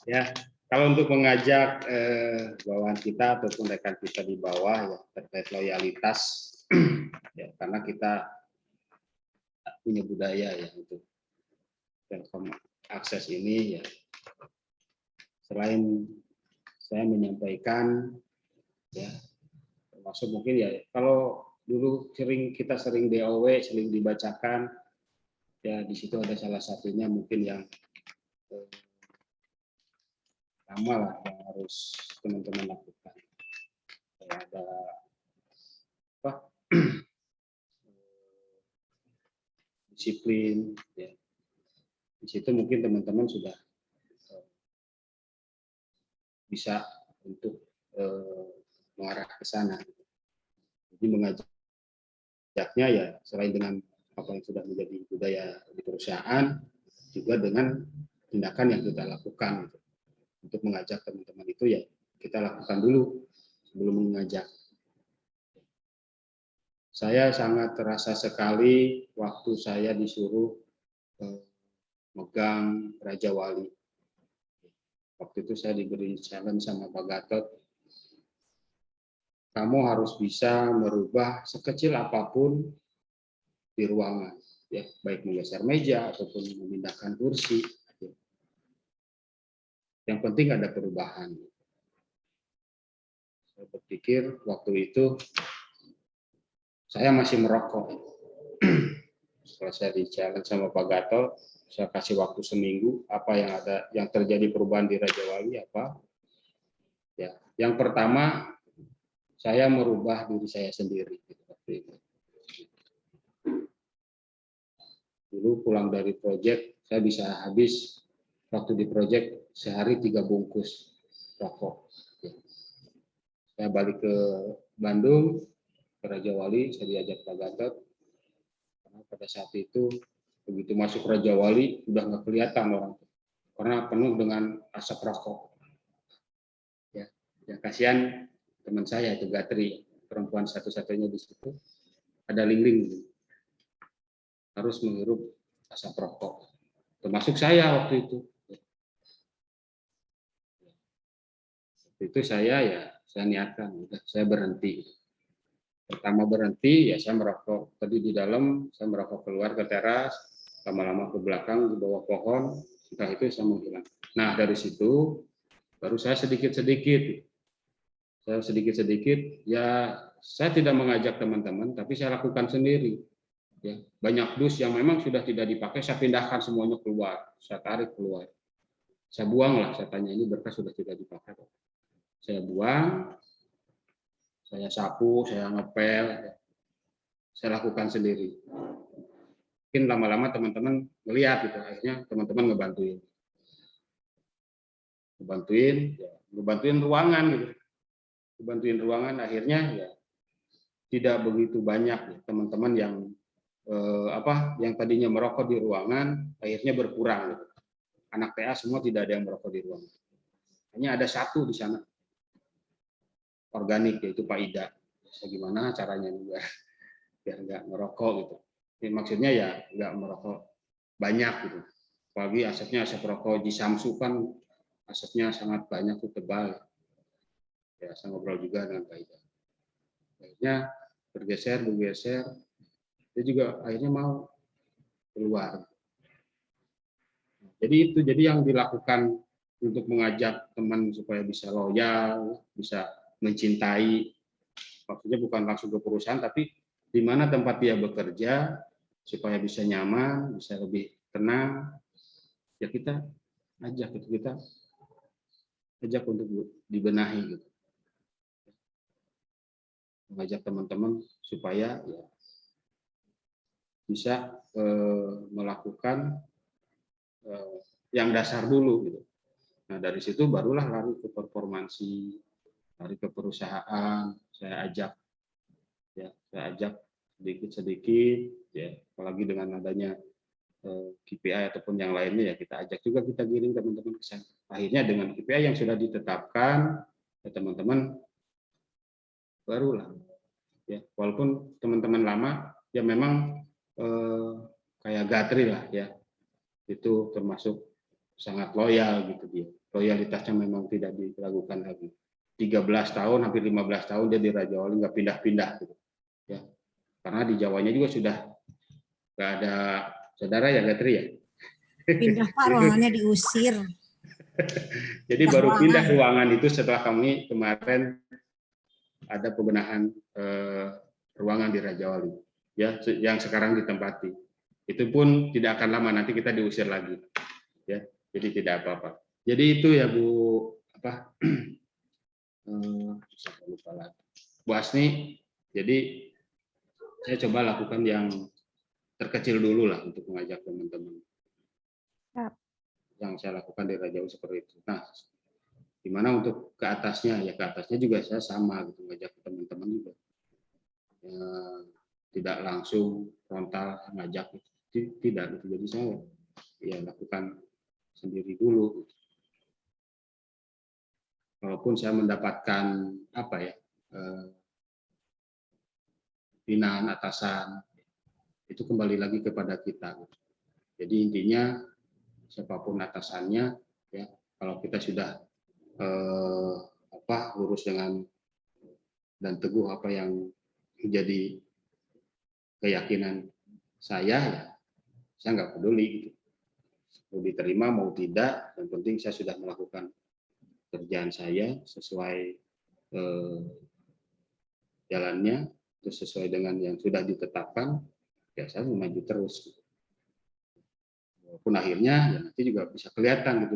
Ya, kalau untuk mengajak bawahan kita ataupun rekan kita di bawah ya terkait loyalitas ya karena kita punya budaya ya untuk Telkom akses ini ya. Selain saya menyampaikan ya termasuk mungkin ya kalau dulu kita sering DOW sering dibacakan ya di situ ada salah satunya mungkin yang lama lah yang harus teman-teman lakukan. Ada apa? Disiplin ya. Di situ mungkin teman-teman sudah bisa untuk mengarah ke sana. Jadi mengajaknya ya selain dengan apa yang sudah menjadi budaya di perusahaan, juga dengan tindakan yang kita lakukan gitu. Untuk mengajak teman-teman itu ya kita lakukan dulu sebelum mengajak. Saya sangat terasa sekali waktu saya disuruh megang Raja Wali. Waktu itu saya diberi challenge sama Pak Gatot. Kamu harus bisa merubah sekecil apapun di ruangan, ya, baik menggeser meja ataupun memindahkan kursi. Yang penting ada perubahan. Saya berpikir waktu itu saya masih merokok. Setelah saya di-challenge sama Pak Gatot, saya kasih waktu seminggu apa yang terjadi perubahan di Raja Wali apa. Ya, yang pertama saya merubah diri saya sendiri. Dulu pulang dari proyek, saya bisa habis waktu di proyek sehari 3 bungkus rokok. Saya balik ke Bandung, ke Raja Wali, saya diajak Pak Gatot. Karena pada saat itu, begitu masuk Raja Wali, udah nggak kelihatan orang. Karena penuh dengan asap rokok. Ya kasihan teman saya itu Gatri, perempuan satu-satunya di situ, ada Lingling, harus menghirup asap rokok, termasuk saya waktu itu. Waktu itu saya niatkan, saya berhenti. Pertama berhenti, ya saya merokok tadi di dalam, saya merokok keluar ke teras, lama-lama ke belakang di bawah pohon, setelah itu saya menghilang. Nah dari situ baru saya sedikit-sedikit, ya saya tidak mengajak teman-teman, tapi saya lakukan sendiri. Ya, banyak dus yang memang sudah tidak dipakai, saya pindahkan semuanya keluar, saya tarik keluar. Saya buang lah, saya tanya ini berkas sudah tidak dipakai. Saya buang, saya sapu, saya ngepel, saya lakukan sendiri. Mungkin lama-lama teman-teman melihat gitu, akhirnya teman-teman ngebantuin, ngebantuin ruangan gitu, ngebantuin ruangan. Akhirnya ya tidak begitu banyak ya, teman-teman yang yang tadinya merokok di ruangan, akhirnya berkurang gitu. Anak TA semua tidak ada yang merokok di ruangan. Hanya ada satu di sana, organik, yaitu Pak Ida. Gimana caranya biar nggak merokok gitu. Jadi maksudnya ya nggak merokok banyak gitu. Apalagi asapnya asap rokok di Samsu kan asapnya sangat banyak, tuh tebal. Ya saya ngobrol juga dengan Pak Ida. Akhirnya bergeser, dia juga akhirnya mau keluar. Jadi yang dilakukan untuk mengajak teman supaya bisa loyal, bisa mencintai, maksudnya bukan langsung ke perusahaan, tapi di mana tempat dia bekerja supaya bisa nyaman, bisa lebih tenang, ya kita ajak untuk dibenahi gitu. Mengajak teman-teman supaya ya bisa melakukan yang dasar dulu gitu. Nah dari situ barulah lari ke performansi, lari ke perusahaan. Saya ajak sedikit-sedikit, ya apalagi dengan adanya KPI ataupun yang lainnya, ya kita ajak juga, kita giring teman-teman ke sana. Akhirnya dengan KPI yang sudah ditetapkan, ya teman-teman barulah, ya walaupun teman-teman lama ya memang kayak Gatri lah ya, itu termasuk sangat loyal gitu dia. Loyalitasnya memang tidak diragukan lagi. 13 tahun, hampir 15 tahun dia di Raja Wali, nggak pindah-pindah gitu. Ya. Karena di Jawanya juga sudah nggak ada saudara ya Gatri ya. Pindah Pak, ruangannya diusir. Jadi baru pindah ruangan itu setelah kami kemarin ada pembenahan ruangan di Raja Wali. Ya, yang sekarang ditempati. Itu pun tidak akan lama, nanti kita diusir lagi. Ya, jadi tidak apa-apa. Jadi itu ya Bu lupa lagi. Bu Asni, jadi saya coba lakukan yang terkecil dulu lah untuk mengajak teman-teman. Yang saya lakukan di Raja Wali seperti itu. Nah, gimana untuk ke atasnya? Ya ke atasnya juga saya sama gitu, mengajak teman-teman juga. Ya, tidak langsung frontal ngajak gitu. Tidak gitu. Jadi saya ya lakukan sendiri dulu. Walaupun saya mendapatkan binaan atasan, itu kembali lagi kepada kita. Jadi intinya siapapun atasannya, ya kalau kita sudah lurus dengan dan teguh apa yang menjadi keyakinan saya, ya saya nggak peduli gitu. Mau diterima mau tidak, yang penting saya sudah melakukan kerjaan saya sesuai jalannya, terus sesuai dengan yang sudah ditetapkan, ya saya maju terus. Walaupun akhirnya ya nanti juga bisa kelihatan gitu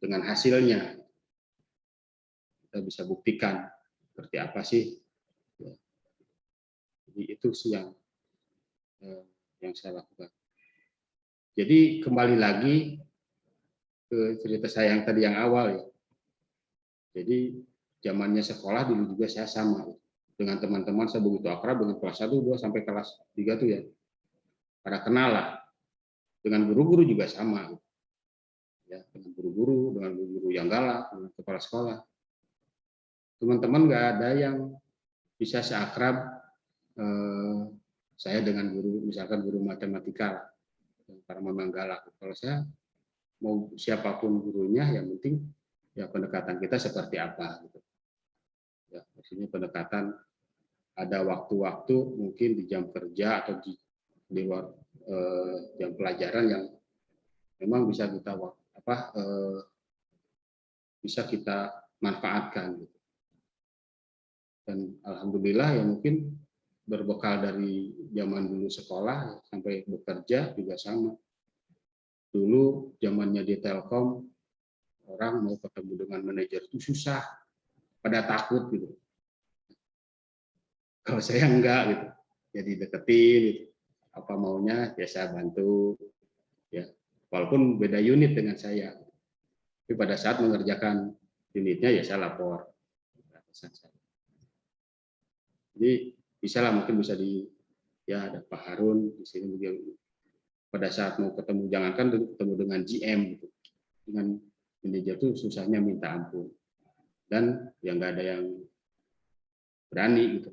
dengan hasilnya, kita bisa buktikan seperti apa sih. Ya. Jadi itu sih yang saya lakukan. Jadi kembali lagi ke cerita saya yang tadi yang awal ya. Jadi zamannya sekolah dulu juga saya sama dengan teman-teman, saya begitu akrab dengan kelas 1, 2 sampai kelas 3 tuh ya. Pada kenal lah. Dengan guru-guru juga sama. Ya, dengan guru-guru yang galak, dengan kepala sekolah. Teman-teman nggak ada yang bisa seakrab saya dengan guru, misalkan guru matematika, karena memang galak. Kalau saya mau siapapun gurunya, yang penting ya pendekatan kita seperti apa gitu. Ya, maksudnya pendekatan ada waktu-waktu mungkin di jam kerja atau di luar jam pelajaran yang memang bisa kita bisa kita manfaatkan. Dan alhamdulillah ya mungkin berbekal dari zaman dulu sekolah sampai bekerja juga sama. Dulu zamannya di Telkom, orang mau ketemu dengan manajer itu susah, pada takut gitu. Kalau saya enggak gitu, jadi deketin gitu. Apa maunya ya saya bantu, ya walaupun beda unit dengan saya. Tapi pada saat mengerjakan unitnya ya saya lapor. Jadi bisa lah, mungkin bisa ya ada Pak Harun di sini juga. Pada saat mau ketemu, jangankan ketemu dengan GM gitu, dengan manajer tuh susahnya minta ampun, dan yang nggak ada yang berani gitu.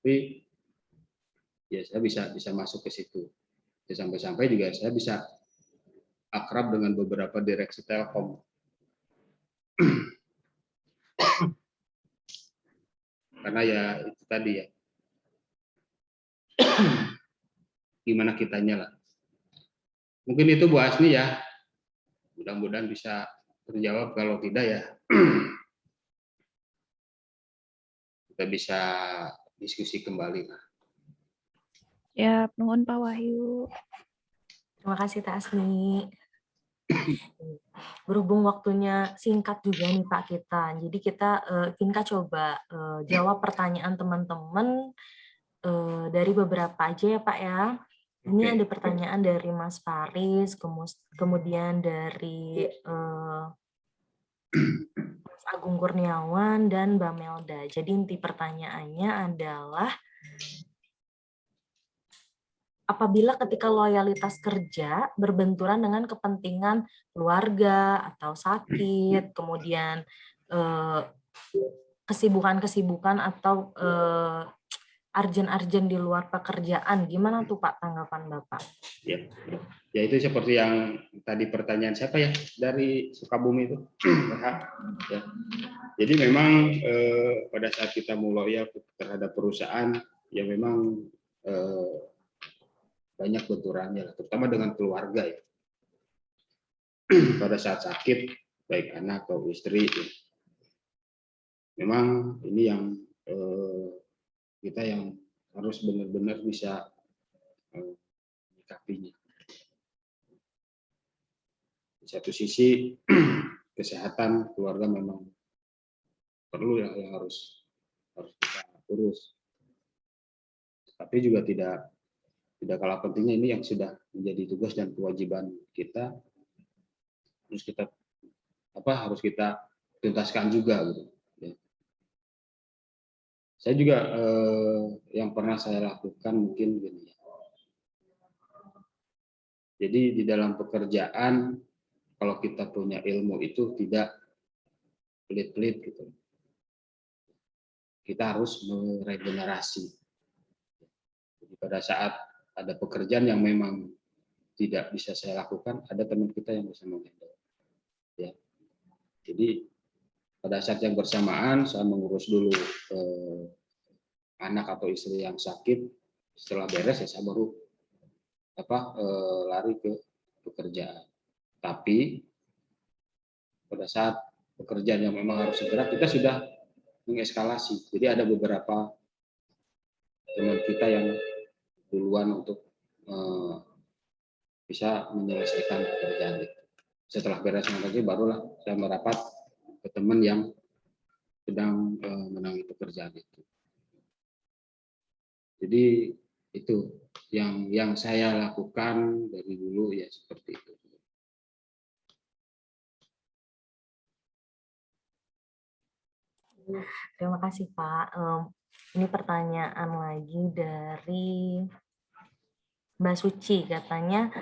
Tapi ya saya bisa masuk ke situ. Ya, sampai-sampai juga saya bisa akrab dengan beberapa direksi Telkom. Karena ya itu tadi ya, gimana kitanya lah. Mungkin itu Bu Asni ya, mudah-mudahan bisa terjawab. Kalau tidak ya kita bisa diskusi kembali lah. Ya, nuhun Pak Wahyu. Terima kasih Teh Asni. Berhubung waktunya singkat juga nih Pak kita, jadi kita coba jawab pertanyaan teman-teman dari beberapa aja ya Pak ya. Ini ada pertanyaan dari Mas Faris, kemudian dari Mas Agung Kurniawan dan Mbak Melda. Jadi inti pertanyaannya adalah, apabila ketika loyalitas kerja berbenturan dengan kepentingan keluarga atau sakit, kemudian kesibukan-kesibukan atau arjen-arjen di luar pekerjaan, gimana tuh Pak tanggapan Bapak? Ya itu seperti yang tadi pertanyaan siapa ya dari Sukabumi itu. Ya. Jadi memang pada saat kita mau loyal terhadap perusahaan, ya memang banyak benturannya, terutama dengan keluarga ya. Pada saat sakit, baik anak atau istri, memang ini yang kita yang harus benar-benar bisa menyikapinya. Di satu sisi kesehatan keluarga memang perlu ya, yang harus kita urus. Tapi juga tidak kalah pentingnya ini yang sudah menjadi tugas dan kewajiban kita, harus kita tuntaskan juga gitu. Ya. Saya juga yang pernah saya lakukan mungkin gini. Jadi di dalam pekerjaan, kalau kita punya ilmu itu tidak pelit-pelit gitu. Kita harus meregenerasi. Jadi pada saat ada pekerjaan yang memang tidak bisa saya lakukan, ada teman kita yang bisa menghandle. Ya. Jadi pada saat yang bersamaan saya mengurus dulu anak atau istri yang sakit. Setelah beres ya saya baru lari ke pekerjaan. Tapi pada saat pekerjaan yang memang harus segera, kita sudah mengeskalasi. Jadi ada beberapa teman kita yang duluan untuk bisa menyelesaikan pekerjaan itu. Setelah beres lagi barulah saya merapat ke teman yang sedang menangani pekerjaan itu. Jadi itu yang saya lakukan dari dulu ya, seperti itu. Terima kasih Pak. Ini pertanyaan lagi dari Mbak Suci, katanya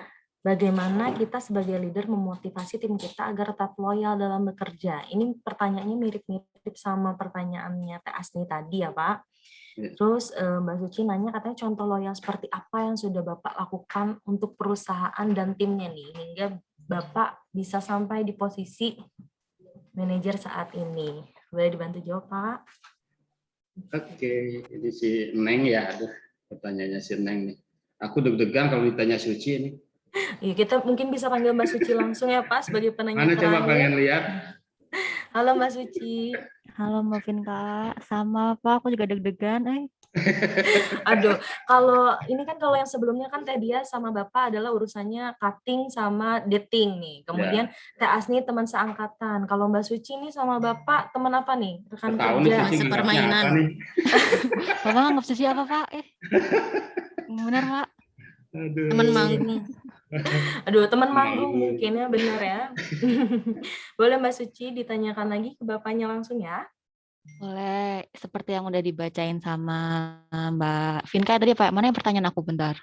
bagaimana kita sebagai leader memotivasi tim kita agar tetap loyal dalam bekerja. Ini pertanyaannya mirip-mirip sama pertanyaannya Teh Asni tadi ya Pak. Terus Mbak Suci nanya, katanya contoh loyal seperti apa yang sudah Bapak lakukan untuk perusahaan dan timnya nih, hingga Bapak bisa sampai di posisi manajer saat ini. Boleh dibantu jawab Pak? Oke, ini si Neng ya. Aduh, pertanyaannya si Neng nih. Aku deg-degan kalau ditanya Suci ini. Ya, kita mungkin bisa panggil Mbak Suci langsung ya Pak sebagai penanya Mana coba pengen terakhir. lihat? Halo Mbak Suci. Halo Mbak Vinka, sama Pak, aku juga deg-degan. Aduh, kalau ini kan kalau yang sebelumnya kan Teh Dia sama Bapak adalah urusannya cutting sama dating nih. Kemudian Teh Asni teman seangkatan. Kalau Mbak Suci nih sama Bapak teman apa nih? Rekan Tahu nih kerja. Suci nganggapnya Sepermainan. apa nih? Bapak nganggap Susi apa Pak? Benar Pak? Aduh. Teman manggung. Aduh, teman manggung mungkin ya, benar ya. Boleh Mbak Suci ditanyakan lagi ke Bapaknya langsung ya. Boleh, seperti yang udah dibacain sama Mbak Vinka tadi Pak, mana yang pertanyaan aku bentar?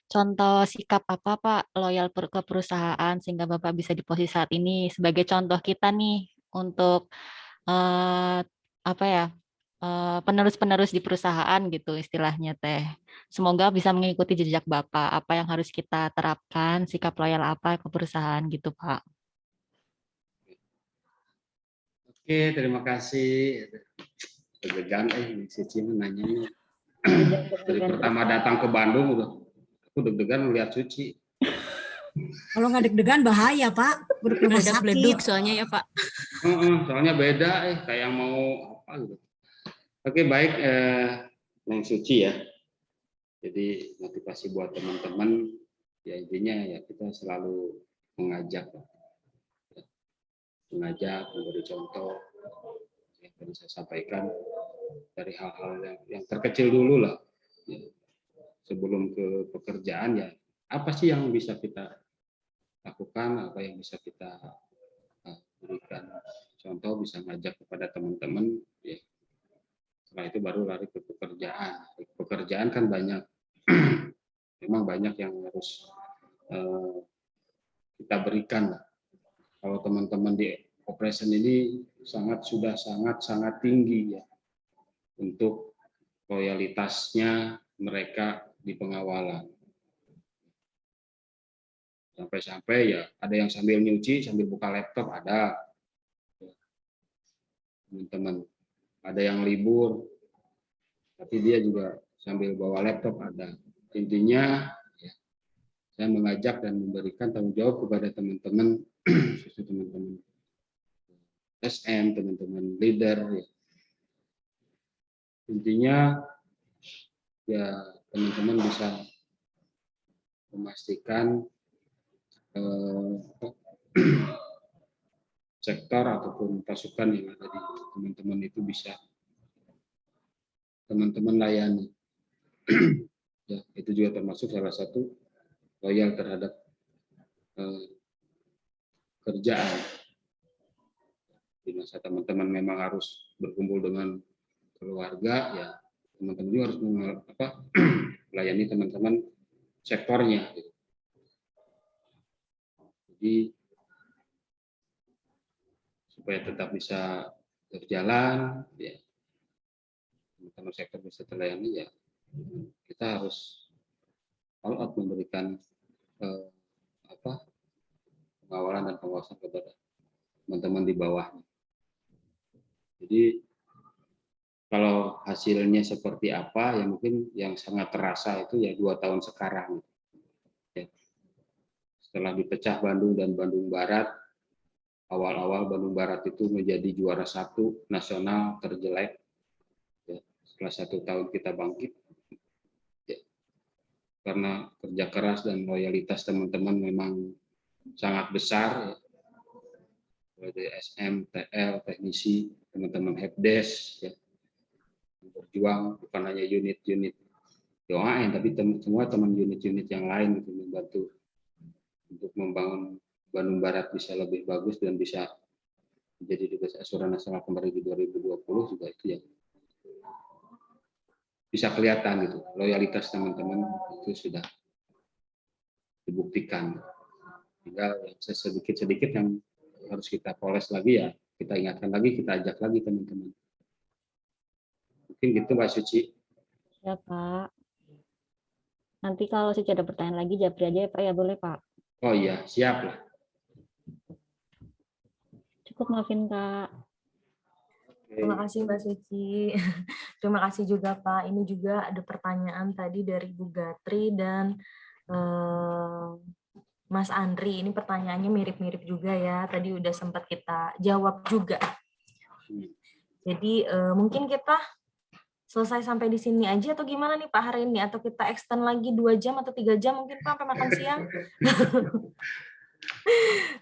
Contoh sikap apa Pak loyal ke perusahaan sehingga Bapak bisa di posisi saat ini sebagai contoh kita nih untuk penerus-penerus di perusahaan gitu istilahnya Teh. Semoga bisa mengikuti jejak Bapak. Apa yang harus kita terapkan, sikap loyal apa ke perusahaan gitu Pak. Oke, terima kasih. Deg-degan ini Suci nanya. Dari pertama datang ke Bandung udah aku deg-degan melihat Suci. Kalau nggak deg-degan bahaya Pak, udah ke rumah Ada sakit. beleduk soalnya ya Pak. Soalnya beda kayak mau apa gitu. Oke, baik Neng Suci ya. Jadi motivasi buat teman-teman ya intinya ya kita selalu mengajak, memberi contoh yang tadi saya sampaikan dari hal-hal yang terkecil dulu lah ya. Sebelum ke pekerjaan ya apa sih yang bisa kita lakukan, apa yang bisa kita berikan contoh, bisa ngajak kepada teman-teman ya. Setelah itu baru lari ke pekerjaan. Pekerjaan kan banyak, memang banyak yang harus kita berikan lah. Kalau teman-teman di operation ini sudah sangat tinggi ya untuk loyalitasnya mereka di pengawalan. Sampai-sampai ya ada yang sambil nyuci, sambil buka laptop ada. Teman-teman, ada yang libur, tapi dia juga sambil bawa laptop ada. Intinya ya, saya mengajak dan memberikan tanggung jawab kepada teman-teman, khususnya teman-teman SM, teman-teman leader. Ya. Intinya ya teman-teman bisa memastikan sektor ataupun pasukan yang ada di teman-teman itu bisa teman-teman layani. Ya, itu juga termasuk salah satu loyal terhadap kerjaan. Di masa teman-teman memang harus berkumpul dengan keluarga, ya teman-teman juga harus melayani teman-teman sektornya. Jadi supaya tetap bisa berjalan, ya teman-teman sektor bisa terlayani, ya kita harus all out memberikan pengawalan dan pengawasan kepada teman-teman di bawahnya. Jadi kalau hasilnya seperti apa, ya mungkin yang sangat terasa itu ya 2 tahun sekarang. Ya. Setelah dipecah Bandung dan Bandung Barat, awal-awal Bandung Barat itu menjadi juara 1 nasional terjelek. Ya. Setelah 1 tahun kita bangkit, ya. Karena kerja keras dan loyalitas teman-teman memang sangat besar. Ya. Dari SM, TL, teknisi, teman-teman helpdesk, ya. Berjuang bukan hanya unit-unit DOAN, tapi semua teman unit-unit yang lain gitu, membantu untuk membangun Bandung Barat bisa lebih bagus dan bisa menjadi Dubes Asyura Nasional kembali di 2020 juga itu ya bisa kelihatan gitu, loyalitas teman-teman itu sudah dibuktikan. Tinggal sedikit-sedikit yang harus kita poles lagi ya, kita ingatkan lagi, kita ajak lagi teman-teman. Mungkin gitu Mbak Suci. Ya Pak. Nanti kalau Suci ada pertanyaan lagi, japri aja ya Pak, ya boleh Pak? Oh iya, siap lah. Cukup maafin Kak. Oke. Terima kasih Mbak Suci. Terima kasih juga Pak. Ini juga ada pertanyaan tadi dari Bu Gatri dan Mas Andri. Ini pertanyaannya mirip-mirip juga ya. Tadi udah sempat kita jawab juga. Jadi mungkin kita selesai sampai di sini aja atau gimana nih Pak hari ini? Atau kita extend lagi 2 jam atau 3 jam mungkin Pak sampai makan siang?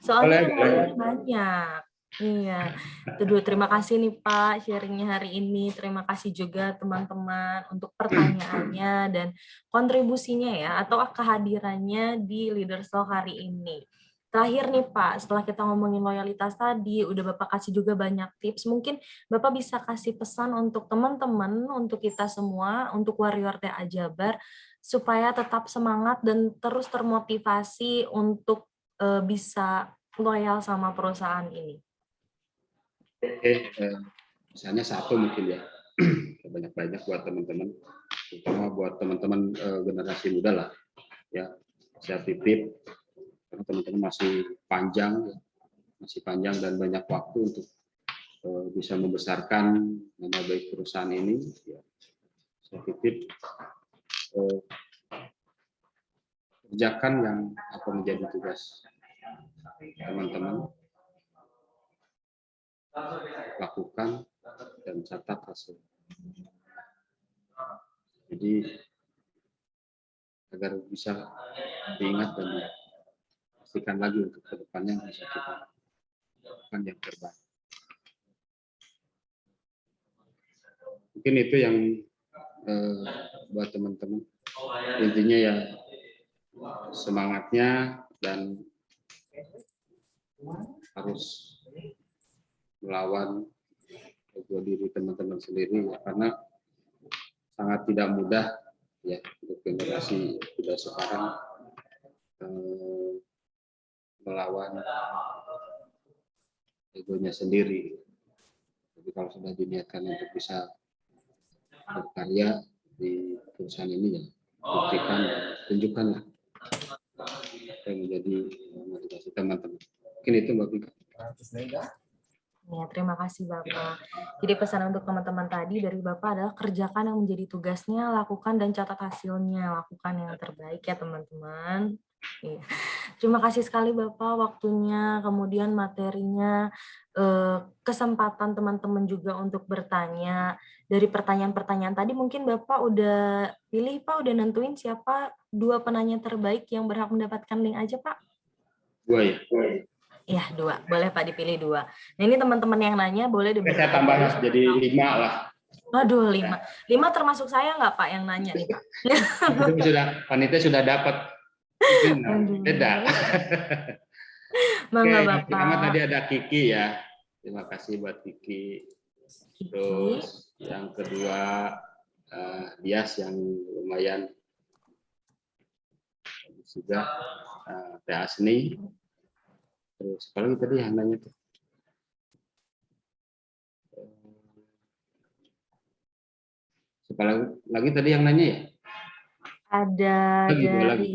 Soalnya yang ngomongin banyak. Iya. Tuh, terima kasih nih Pak sharingnya hari ini. Terima kasih juga teman-teman untuk pertanyaannya dan kontribusinya ya atau kehadirannya di Leaders Talk hari ini. Terakhir nih Pak, setelah kita ngomongin loyalitas tadi, udah Bapak kasih juga banyak tips. Mungkin Bapak bisa kasih pesan untuk teman-teman, untuk kita semua, untuk Warrior TA Jabar, supaya tetap semangat dan terus termotivasi untuk bisa loyal sama perusahaan ini. Oke, misalnya satu mungkin ya, banyak-banyak buat teman-teman, terutama buat teman-teman generasi muda lah, ya saya titip karena teman-teman masih panjang dan banyak waktu untuk bisa membesarkan nama baik perusahaan ini. Ya, saya titip kerjakan yang apa menjadi tugas teman-teman. Lakukan dan catat hasil. Jadi agar bisa diingat dan pastikan lagi untuk kedepannya bisa kita lakukan yang terbaik. Mungkin itu yang buat teman-teman. Intinya ya semangatnya dan harus melawan ego diri teman-teman sendiri ya, karena sangat tidak mudah ya untuk generasi muda sekarang melawan egonya sendiri. Jadi kalau sudah diniatkan untuk bisa berkarya di perusahaan ini ya buktikan dan tunjukkanlah yang menjadi motivasi teman-teman. Mungkin itu Mbak Vika. Ya, terima kasih Bapak. Jadi pesan untuk teman-teman tadi dari Bapak adalah kerjakan yang menjadi tugasnya, lakukan dan catat hasilnya, lakukan yang terbaik ya teman-teman. Ya. Terima kasih sekali Bapak waktunya, kemudian materinya, kesempatan teman-teman juga untuk bertanya. Dari pertanyaan-pertanyaan tadi mungkin Bapak udah pilih Pak, udah nentuin siapa 2 penanya terbaik yang berhak mendapatkan link aja Pak? 2 ya. Ya, 2. Boleh Pak dipilih 2. Nah, ini teman-teman yang nanya boleh Saya tambah jadi 5 lah. Waduh, 5. 5 termasuk saya nggak Pak yang nanya nih Pak? Itu panitia sudah dapat. Beda. Bangga Oke, Bapak. pertama tadi ada Kiki ya. Terima kasih buat Kiki. Terus yang kedua Dias yang lumayan juga Teh Asni. Terus kalau tadi yang nanya tuh siapa lagi tadi yang nanya ya? Ada lagi, dari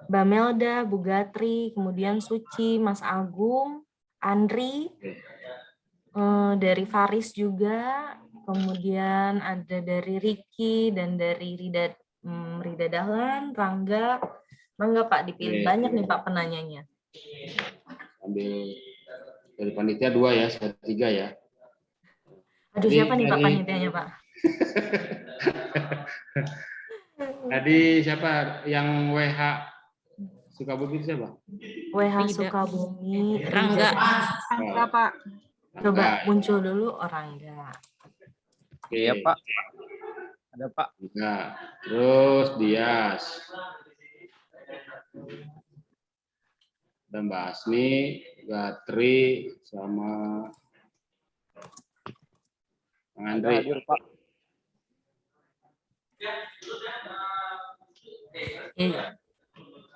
Mbak Melda, Bu Gatri, kemudian Suci, Mas Agung, Andri, dari Faris juga, kemudian ada dari Riki dan dari Rida Dahlan, Rangga. Mangga Pak dipilih. Banyak nih Pak penanyanya. Ambil dari panitia 2 ya, saya 3 ya. Aduh, siapa nih Pak panitianya Pak? Tadi siapa yang WH Sukabumi siapa? WH Sukabumi, Rangga. Rangga Pak. Coba muncul dulu Rangga. Oke. Iya Pak. Ada Pak. Nah, terus Dias. Dan Mbak Asni, Gatri, sama Bang Andre. Hadir Pak.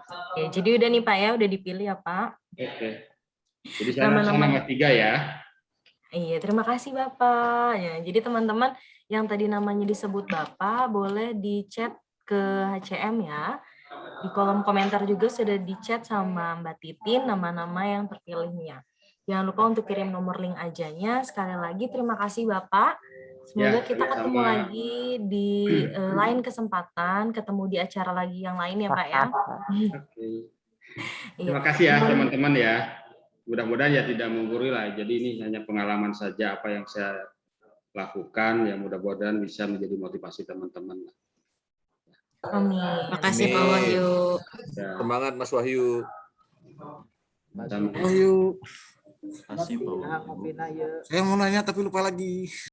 Oke, jadi udah nih Pak ya, udah dipilih ya Pak. Oke. Jadi saya nama 3 ya. Iya, terima kasih Bapak. Ya, jadi teman-teman yang tadi namanya disebut Bapak, boleh di chat ke HCM ya. Di kolom komentar juga sudah di chat sama Mbak Titin nama-nama yang terpilihnya. Jangan lupa untuk kirim nomor link ajanya. Sekali lagi terima kasih Bapak. Semoga Ya, kita ketemu sama-sama. lagi di lain kesempatan, ketemu di acara lagi yang lain ya Pak ya. Oke. Iya. Terima kasih ya teman-teman ya. Mudah-mudahan ya tidak menggurui lah. Jadi ini hanya pengalaman saja apa yang saya lakukan. Ya mudah-mudahan bisa menjadi motivasi teman-teman. Amin. Makasih Pak Amin. Wahyu. Ya. Semangat Mas Wahyu. Sama- Wahyu, Terima kasih, Pak. saya mau nanya tapi lupa lagi.